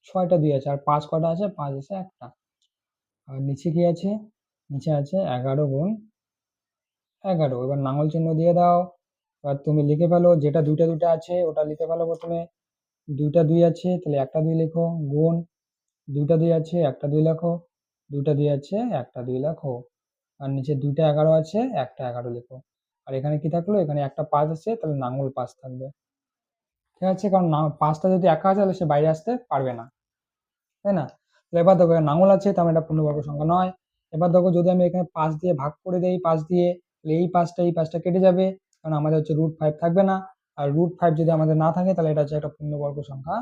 6টা 2 আছে। আর 5 কয়টা আছে, 5 আছে একটা। আর নিচে কি আছে, নিচে আছে 11 × 11। এবার লাঙল চিহ্ন দিয়ে দাও। এবার তুমি লিখে ফেলো, যেটা দুইটা দুইটা আছে ওটা লিখে ফেলো প্রথমে। দুইটা 2 আছে তাহলে একটা 2 লেখো, গুণ দুইটা 2 আছে একটা 2 লেখো, দুইটা 2 আছে একটা 2 লেখো। আর নিচে দুইটা 11 আছে একটা 11 লেখো। আর এখানে কি থাকলো, এখানে একটা 5 আছে তাহলে লাঙল 5 থাকবে। ঠিক আছে, কারণ 5টা যদি একা আছে তাহলে সে বাইরে আসতে পারবে না, তাই না? তো এবার দেখো লাঙল আছে, তার মানে এটা পূর্ণবর্গ সংখ্যা নয়। এবার দেখো যদি আমি এখানে 5 দিয়ে ভাগ করে দেই, 5 দিয়ে, তাহলে এই পাঁচটা কেটে যাবে, কারণ আমাদের হচ্ছে √5 থাকবে না। আর √5 যদি আমাদের না থাকে তাহলে এটা হচ্ছে একটা পূর্ণবর্গ সংখ্যা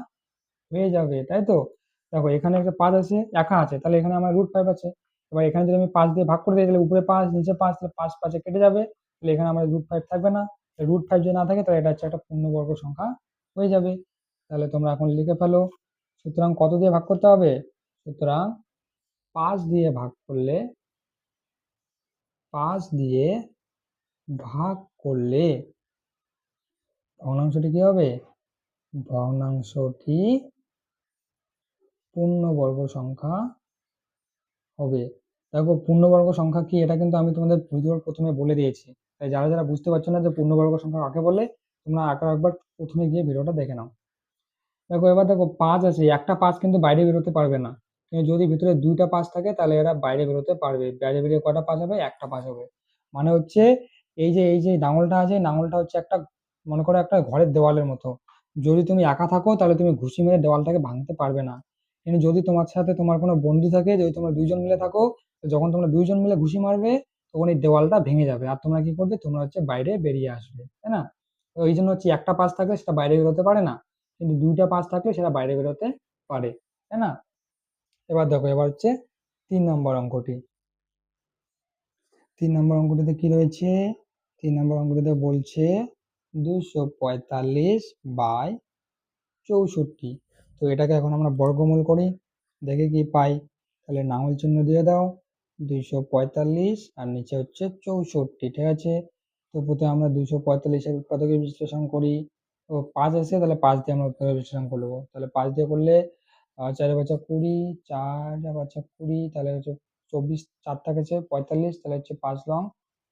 হয়ে যাবে, তাই তো? দেখো এখানে একটা 5 আছে, একা আছে, তাহলে এখানে আমার √5 আছে। এবার এখানে যদি আমি 5 দিয়ে ভাগ করে দিই তাহলে উপরে 5 নিচে 5, তাহলে 5 5 কেটে যাবে, তাহলে এখানে আমার √5 থাকবে না। √5 যদি না থাকে তাহলে এটা হচ্ছে একটা পূর্ণবর্গ সংখ্যা হয়ে যাবে। তাহলে তোমরা এখন লিখে ফেলো। সুতরাং কত দিয়ে ভাগ করতে হবে? সুতরাং 5 দিয়ে ভাগ করলে, 5 দিয়ে ভাগ করলে ভগ্নাংশটি কি হবে? ভগ্নাংশটি পূর্ণবর্গ সংখ্যা হবে। দেখো পূর্ণবর্গ সংখ্যা কি, এটা কিন্তু আমি তোমাদের ভিডিওর প্রথমে বলে দিয়েছি। তাই যারা যারা বুঝতে পারছো না যে পূর্ণবর্গ সংখ্যা কাকে বলে, তোমরা একবার প্রথমে গিয়ে ভিডিওটা দেখে নাও। দেখো এবার দেখো 5 আছে, একটা 5 কিন্তু বাইরে বেরোতে পারবে না, কিন্তু যদি ভিতরে দুইটা 5 থাকে তাহলে এরা বাইরে বেরোতে পারবে। বাইরে বেরিয়ে কটা 5 হবে? একটা 5 হবে। মানে হচ্ছে এই যে লাঙলটা আছে, লাঙলটা হচ্ছে একটা, মনে করো একটা ঘরের দেওয়ালের মতো। যদি তুমি একা থাকো তাহলে তুমি ঘুষি মেরে দেওয়ালটাকে ভাঙতে পারবে না, কিন্তু যদি তোমার সাথে তোমার কোনো বন্ধু থাকে, যদি তোমরা দুইজন মিলে থাকো, তো যখন তোমরা দুইজন মিলে ঘুষি মারবে তখন এই দেওয়ালটা ভেঙে যাবে, আর তোমরা কি করবে, তোমরা হচ্ছে বাইরে বেরিয়ে আসবে, তাই না? তো এই জন্য হচ্ছে একটা 5 থাকলে সেটা বাইরে বেরোতে পারে না, কিন্তু দুইটা 5 থাকলে সেটা বাইরে বেরোতে পারে, তাই না? এবার দেখো, এবার হচ্ছে 3 নম্বর অঙ্কটি। 3 নম্বর অঙ্কটিতে কি রয়েছে? 3 নম্বর অঙ্কটিতে বলছে 245/64। তো এটাকে এখন আমরা বর্গমূল করি, দেখে কি পাই। তাহলে লাঙল চিহ্ন দিয়ে দাও, 245 আর নিচে হচ্ছে 64, ঠিক আছে? তো প্রথমে আমরা 245-এর উৎপাদকের বিশ্লেষণ করি। তো 5 আছে, তাহলে 5 দিয়ে আমরা উৎপাদকের বিশ্লেষণ করবো। তাহলে 5 দিয়ে করলে 4 5 20, 4 5 20, তাহলে হচ্ছে 24, 4 থাকেছে 45, তাহলে হচ্ছে 5 লং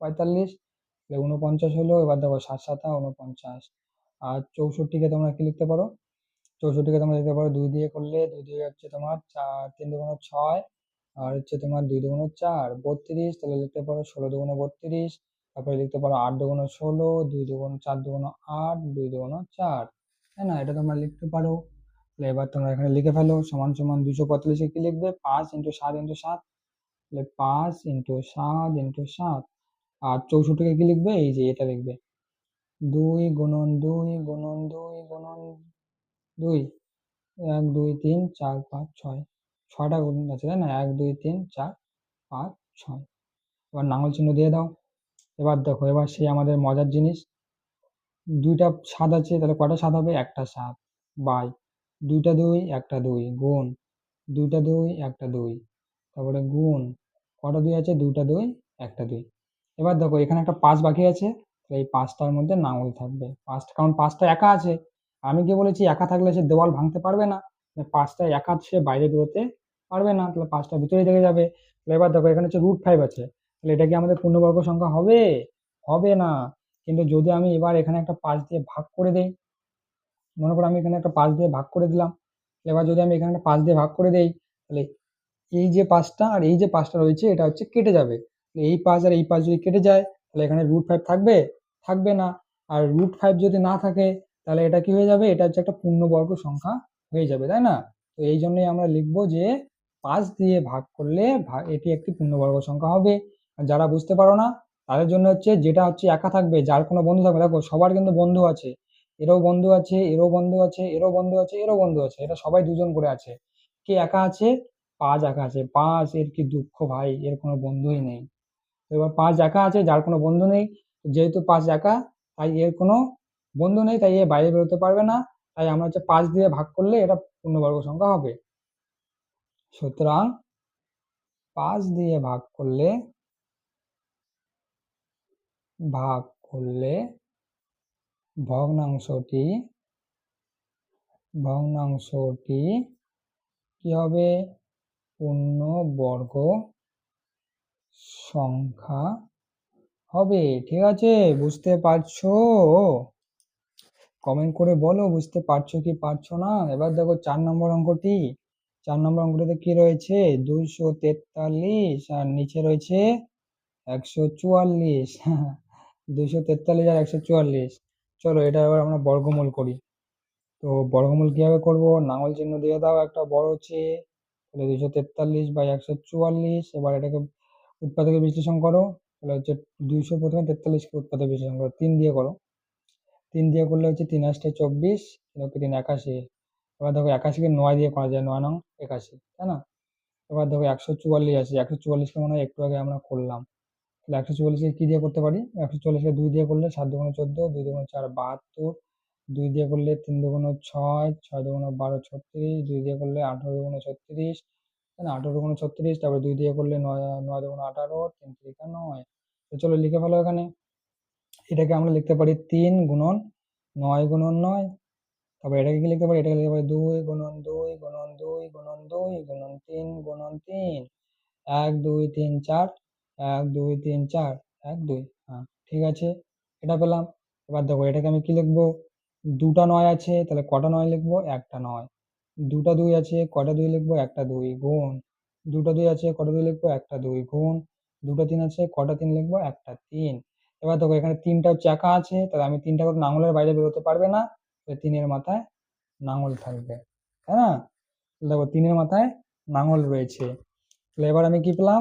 45, তাহলে 49 হলো। এবার দেখো 7 7 49। আর 64কে তোমরা কি লিখতে পারো? 64কে তোমরা লিখতে পারো 2 দিয়ে করলে, 2 দিয়ে হচ্ছে তোমার 4, 3 2 6, আর হচ্ছে তোমার 2 2 4 32, তাহলে লিখতে পারো 16 2 32। তারপরে লিখতে পারো 8 2 16, 2 2 4 2 8, 2 2 4, তাই না? এটা তোমরা লিখতে পারো। তাহলে এবার তোমরা এখানে লিখে ফেলো, সমান সমান 245-এ কি লিখবে? 5 × 7 × 7, তাহলে 5 × 7 × 7। আর 64-কে কি লিখবে? এই যে এটা লিখবে 2 × 2 × 2 × 2, 1 2 3 4 5 6, 6টা গুণ আছে, তাই না? 1 2 3 4 5 6। এবার লাঙল চিহ্ন দিয়ে দাও। এবার দেখো, এবার সেই আমাদের মজার জিনিস, দুইটা 7 আছে, তাহলে কটা 7 হবে? একটা 7, বাই দুইটা 2 একটা 2, গুণ দুইটা 2 একটা 2, তারপরে গুণ কটা 2 আছে? দুইটা 2 একটা 2। এবার দেখো এখানে একটা 5 বাকি আছে, তাহলে এই 5টার মধ্যে লাঙল থাকবে 5, কারণ 5টা একা আছে। আমি কি বলেছি, একা থাকলে সে দেওয়াল ভাঙতে পারবে না, 5টা একা সে বাইরে বেরোতে পারবে না, তাহলে 5টা ভিতরেই থেকে যাবে। তাহলে এবার দেখো এখানে হচ্ছে √5 আছে, তাহলে এটা কি আমাদের পূর্ণবর্গ সংখ্যা হবে? হবে না। কিন্তু যদি আমি এবার এখানে একটা 5 দিয়ে ভাগ করে দেই, মনে করো আমি এখানে একটা 5 দিয়ে ভাগ করে দিলাম, এবার যদি আমি এখানে একটা 5 দিয়ে ভাগ করে দেই, তাহলে এই যে 5টা আর এই যে 5টা রয়েছে এটা হচ্ছে কেটে যাবে। এই 5 আর এই 5 যদি কেটে যায় তাহলে এখানে √5 থাকবে? থাকবে না। আর √5 যদি না থাকে তাহলে এটা কি হয়ে যাবে? এটা হচ্ছে একটা পূর্ণবর্গ সংখ্যা হয়ে যাবে, তাই না? তো এই জন্যই আমরা লিখবো যে 5 দিয়ে ভাগ করলে এটি একটি পূর্ণবর্গ সংখ্যা হবে। আর যারা বুঝতে পারো না তাদের জন্য হচ্ছে, যেটা হচ্ছে একা থাকবে, যার কোনো বন্ধু থাকবে, দেখো সবার কিন্তু বন্ধু আছে, এরও বন্ধু আছে, এরও বন্ধু আছে, এরও বন্ধু আছে, এরও বন্ধু আছে, এটা সবাই দুজন করে আছে। কে একা আছে? 5 একা আছে। 5 এর কি দুঃখ ভাই, এর কোনো বন্ধুই নেই। তো এবার 5 একা আছে, যার কোনো বন্ধু নেই, যেহেতু 5 একা তাই এর কোনো বন্ধু নেই, তাই এ বাইরে বেরোতে পারবে না। তাই আমরা হচ্ছে 5 দিয়ে ভাগ করলে এটা পূর্ণবর্গ সংখ্যা হবে। সুতরাং 5 দিয়ে ভাগ করলে ভগ্নাংশটি কি হবে? পূর্ণবর্গ সংখ্যা হবে। ঠিক আছে, বুঝতে পারছো? কমেন্ট করে বলো বুঝতে পারছো কি পারছো না। এবার দেখো 4 নম্বর অঙ্কটি। 4 নম্বর অঙ্কটিতে কি রয়েছে? 243 আর নিচে রয়েছে 144। 243 আর 144। চলো এটা এবার আমরা বর্গমূল করি। তো বর্গমূল কিভাবে করব? লাঙল চিহ্ন দিয়ে দাও একটা বড় চেয়ে, তাহলে 243/144। এবার এটাকে উৎপাদকে বিশ্লেষণ করো, তাহলে হচ্ছে 200 প্রথমে 43কে উৎপাদকে বিশ্লেষণ করো, 3 দিয়ে করো। 3 দিয়ে করলে হচ্ছে 3 8 24, 3 81। এবার দেখো 81কে 9 দিয়ে করা যায়, 9 নং 81, তাই না? এবার দেখো 144 আছে, 144কে মনে হয় একটু আগে আমরা করলাম, তাহলে 144কে কি দিয়ে করতে পারি? 144কে 2 দিয়ে করলে 7 দুগুণে 14, 2 দুগুণে 4 72, 2 দিয়ে করলে 3 দুগুণে 6, 6 দুগুণে 12 36, 2 দিয়ে করলে 18 দুগুণে 36, তাই না? 18 দুগুণে 36, তারপরে 2 দিয়ে করলে 9 দুগুণে 18, 3 3 9। তো চলো লিখে ফেলো এখানে। এটাকে আমরা লিখতে পারি 3 গুণন 9 গুণন 9। তারপরে এটাকে কি লিখতে পারি? এটাকে লিখতে পারি 2 গুণন 2 গুণন 2 গুণন 2 গুণন 3 গুণন 3। 1 2 3 4, 1 2 3 4, 1 2। হ্যাঁ, ঠিক আছে, এটা পেলাম। এবার দেখো এটাকে আমি কি লিখবো? 2টা 9 আছে, তাহলে কটা 9 লিখবো? একটা 9। 2টা 2 আছে, কটা 2 লিখবো? একটা 2 গুণ। 2টা 2 আছে, কটা 2 লিখবো? একটা 2 গুণ। 2টা 3 আছে, কটা 3 লিখবো? একটা 3। এবার দেখো এখানে 3টা চাকা আছে, তাহলে আমি 3টা করে লাঙলের বাইরে বেরোতে পারবে না, তাহলে 3-এর মাথায় লাঙল থাকবে, তাই না? দেখো 3-এর মাথায় লাঙল রয়েছে। তাহলে এবার আমি কি পেলাম?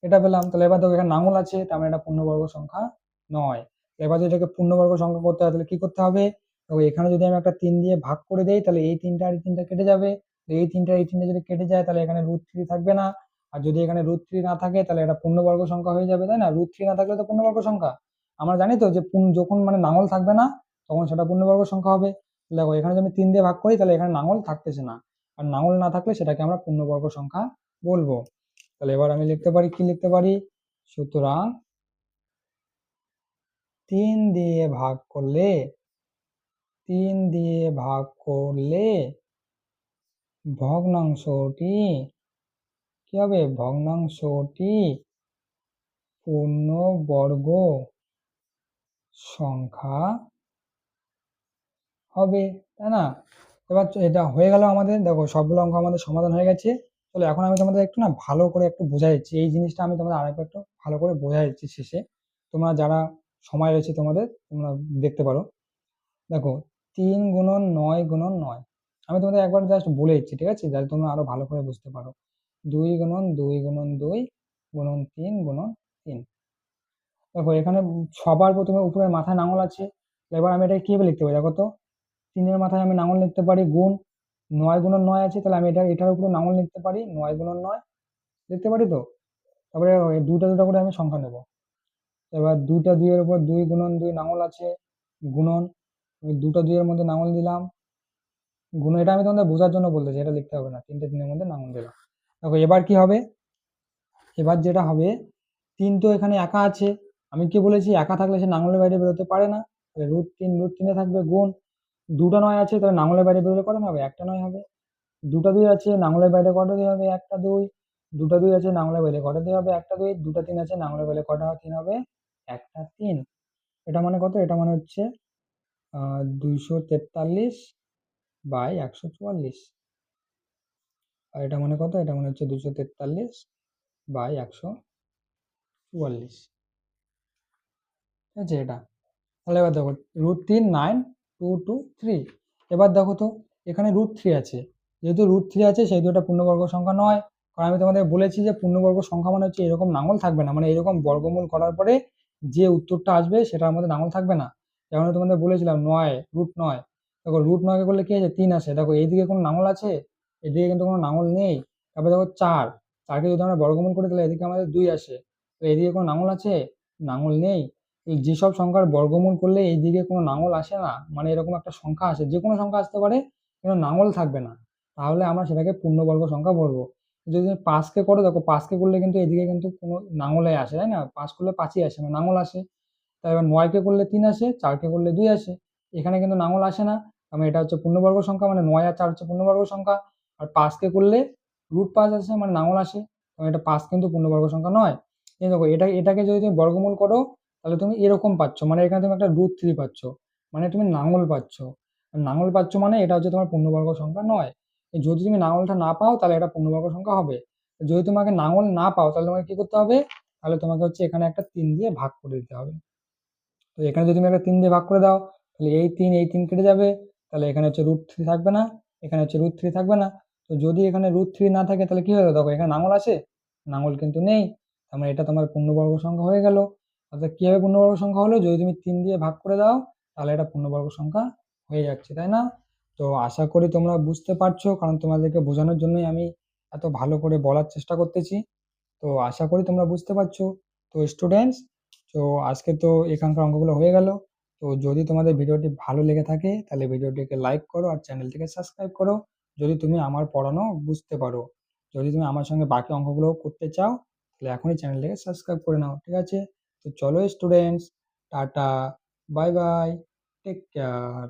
এটা পেলাম। তাহলে এবার দেখো এখানে লাঙল আছে, তার মানে এটা পূর্ণবর্গ সংখ্যা নয়। এবার যদি এটাকে পূর্ণবর্গ সংখ্যা করতে হয় তাহলে কি করতে হবে? দেখো এখানে যদি আমি একটা 3 দিয়ে ভাগ করে দেই, তাহলে এই 3টা আর এই 3টা কেটে যাবে। এই 3টা এই 3টা যদি কেটে যায়, তাহলে এখানে √3 থাকবে না। আর যদি এখানে √3 না থাকে, তাহলে এটা পূর্ণবর্গ সংখ্যা হয়ে যাবে, তাই না? √3 না থাকলে তো পূর্ণবর্গ সংখ্যা। আমরা জানি তো যে যখন মানে লাঙল থাকবে না, তখন সেটা পূর্ণবর্গ সংখ্যা হবে। দেখো এখানে যদি আমি 3 দিয়ে ভাগ করি, তাহলে এখানে লাঙল থাকতেছে না, আর লাঙল না থাকলে সেটাকে আমরা পূর্ণবর্গ সংখ্যা বলবো। তাহলে এবার আমি লিখতে পারি, কি লিখতে পারি? সুতরাং 3 দিয়ে ভাগ করলে ভগ্নাংশটি কি হবে? ভগ্নাংশটি পূর্ণবর্গ সংখ্যা হবে, তাই না? এবার এটা হয়ে গেল আমাদের। দেখো সবগুলো অঙ্ক আমাদের সমাধান হয়ে গেছে। তাহলে এখন আমি তোমাদের একটু না ভালো করে একটু বোঝাই দিচ্ছি, এই জিনিসটা আমি তোমাদের আরেকবার একটু ভালো করে বোঝাই দিচ্ছি শেষে। তোমরা যারা সময় রয়েছে তোমাদের, তোমরা দেখতে পারো। দেখো 3 গুণন 9 গুণন 9, আমি তোমাদের একবার জাস্ট বলে দিচ্ছি, ঠিক আছে, যাতে তোমরা আরো ভালো করে বুঝতে পারো। 2 গুণন 2 গুণন 2 গুণন 3 গুণন 3। দেখো এখানে সবার প্রথমে উপরে মাথায় লাঙল আছে। এবার আমি এটা কিভাবে লিখতে পারি? দেখো তো, 3-এর মাথায় আমি লাঙল লিখতে পারি গুণ। 9 গুণন 9 আছে, তাহলে আমি এটার উপরে লাঙল লিখতে পারি 9 গুণন 9, লিখতে পারি তো। তারপরে দুটা দুটা করে আমি সংখ্যা নেব। এবার 2টা 2 এর উপর 2 গুণন 2 লাঙল আছে, গুণন। আমি 2টা 2 এর মধ্যে লাঙল দিলাম, গুণ। এটা আমি তোমাদের বোঝার জন্য বলতেছি, এটা লিখতে হবে না। 3টে 3-এর মধ্যে লাঙল দিলাম। দেখো এবার কি হবে? এবার যেটা হবে, 3 তো এখানে একা আছে, আমি কি বলেছি? একা থাকলে সে লাঙলের বাইরে বেরোতে পারে না, তাহলে √3 থাকবে, গুণ। 2টা 9 আছে, তাহলে লাঙলের বাইরে বেরোলে কটা হবে? একটা 9 হবে। 2টা 2 আছে, লাঙলের বাইরে কটা 2 হবে? একটা 2। 2টা 2 আছে, লাঙলের বাইরে কটা 2 হবে? একটা 2। 2টা 3 আছে, লাঙলের বাইরে কটা 3 হবে? একটা 3। এটা মানে কত? এটা মানে হচ্ছে 243/144। আর এটা মানে কত? এটা মানে হচ্ছে 243/144, ঠিক আছে এটা। তাহলে এবার দেখো √3 9 2 2 3। এবার দেখো তো, এখানে √3 আছে, যেহেতু √3 আছে সেহেতু এটা পূর্ণবর্গ সংখ্যা নয়। কারণ আমি তোমাদের বলেছি যে পূর্ণবর্গ সংখ্যা মানে হচ্ছে এরকম লাঙল থাকবে না, মানে এরকম বর্গমূল করার পরে যে উত্তরটা আসবে সেটার মধ্যে লাঙল থাকবে না। যেমন তোমাদের বলেছিলাম 9 √9। দেখো √9 করলে কি আছে? 3 আসে। দেখো এইদিকে কোনো লাঙল আছে? এদিকে কিন্তু কোনো লাঙল নেই। তারপরে দেখো 4কে যদি আমরা বর্গমূল করি, তাহলে এদিকে আমাদের 2 আসে। তো এদিকে কোনো লাঙল আছে? লাঙল নেই। এই যেসব সংখ্যার বর্গমূল করলে এইদিকে কোনো নাঙল আসে না, মানে এরকম একটা সংখ্যা আসে, যে কোনো সংখ্যা আসতে পারে কিন্তু নাঙল থাকবে না, তাহলে আমরা সেটাকে পূর্ণবর্গ সংখ্যা বলবো। যদি তুমি 5 কে করো, দেখো 5 কে করলে কিন্তু এদিকে কিন্তু কোনো নাঙলে আসে, তাই না? 5 করলে 5ই আসে, মানে নাঙল আসে। তাই এবার 9 কে করলে 3 আসে, 4 কে করলে 2 আসে, এখানে কিন্তু নাঙল আসে না, মানে এটা হচ্ছে পূর্ণবর্গ সংখ্যা, মানে 9 আর 4 হচ্ছে পূর্ণবর্গ সংখ্যা। আর 5 কে করলে √5 আসে, মানে নাঙল আসে, মানে এটা 5 কিন্তু পূর্ণবর্গ সংখ্যা নয়। এই দেখো এটাকে যদি তুমি বর্গমূল করো তাহলে তুমি এরকম পাচ্ছ, মানে এখানে তুমি একটা √3 পাচ্ছ, মানে তুমি নাঙল পাচ্ছ। আর নাঙল পাচ্ছ মানে এটা হচ্ছে তোমার পূর্ণবর্গ সংখ্যা নয়। যদি তুমি নাঙলটা না পাও তাহলে এটা পূর্ণবর্গ সংখ্যা হবে। যদি তোমাকে নাঙল না পাও তাহলে তোমাকে কি করতে হবে, তাহলে তোমাকে হচ্ছে এখানে একটা 3 দিয়ে ভাগ করে দিতে হবে। তো এখানে যদি তুমি একটা 3 দিয়ে ভাগ করে দাও, তাহলে এই তিন কেটে যাবে, তাহলে এখানে হচ্ছে √3 থাকবে না, এখানে হচ্ছে √3 থাকবে না। তো যদি এখানে √3 না থাকে তাহলে কি হবে, দেখো এখানে নাঙল আছে, নাঙল কিন্তু নেই, তার মানে এটা তোমার পূর্ণবর্গ সংখ্যা হয়ে গেল। অর্থাৎ কিভাবে পূর্ণবর্গ সংখ্যা হলো, যদি তুমি 3 দিয়ে ভাগ করে দাও তাহলে এটা পূর্ণবর্গ সংখ্যা হয়ে যাচ্ছে, তাই না? তো আশা করি তোমরা বুঝতে পারছো, কারণ তোমাদেরকে বোঝানোর জন্যই আমি এত ভালো করে বলার চেষ্টা করতেছি। তো আশা করি তোমরা বুঝতে পারছো। তো স্টুডেন্টস, তো আজকে তো এখানকার অঙ্কগুলো হয়ে গেল। তো যদি তোমাদের ভিডিওটি ভালো লেগে থাকে তাহলে ভিডিওটিকে লাইক করো আর চ্যানেলটিকে সাবস্ক্রাইব করো, যদি তুমি আমার পড়ানো বুঝতে পারো। যদি তুমি আমার সঙ্গে বাকি অঙ্কগুলো করতে চাও তাহলে এখনই চ্যানেলটিকে সাবস্ক্রাইব করে নাও, ঠিক আছে? তো চলো students, tata, bye bye, take care.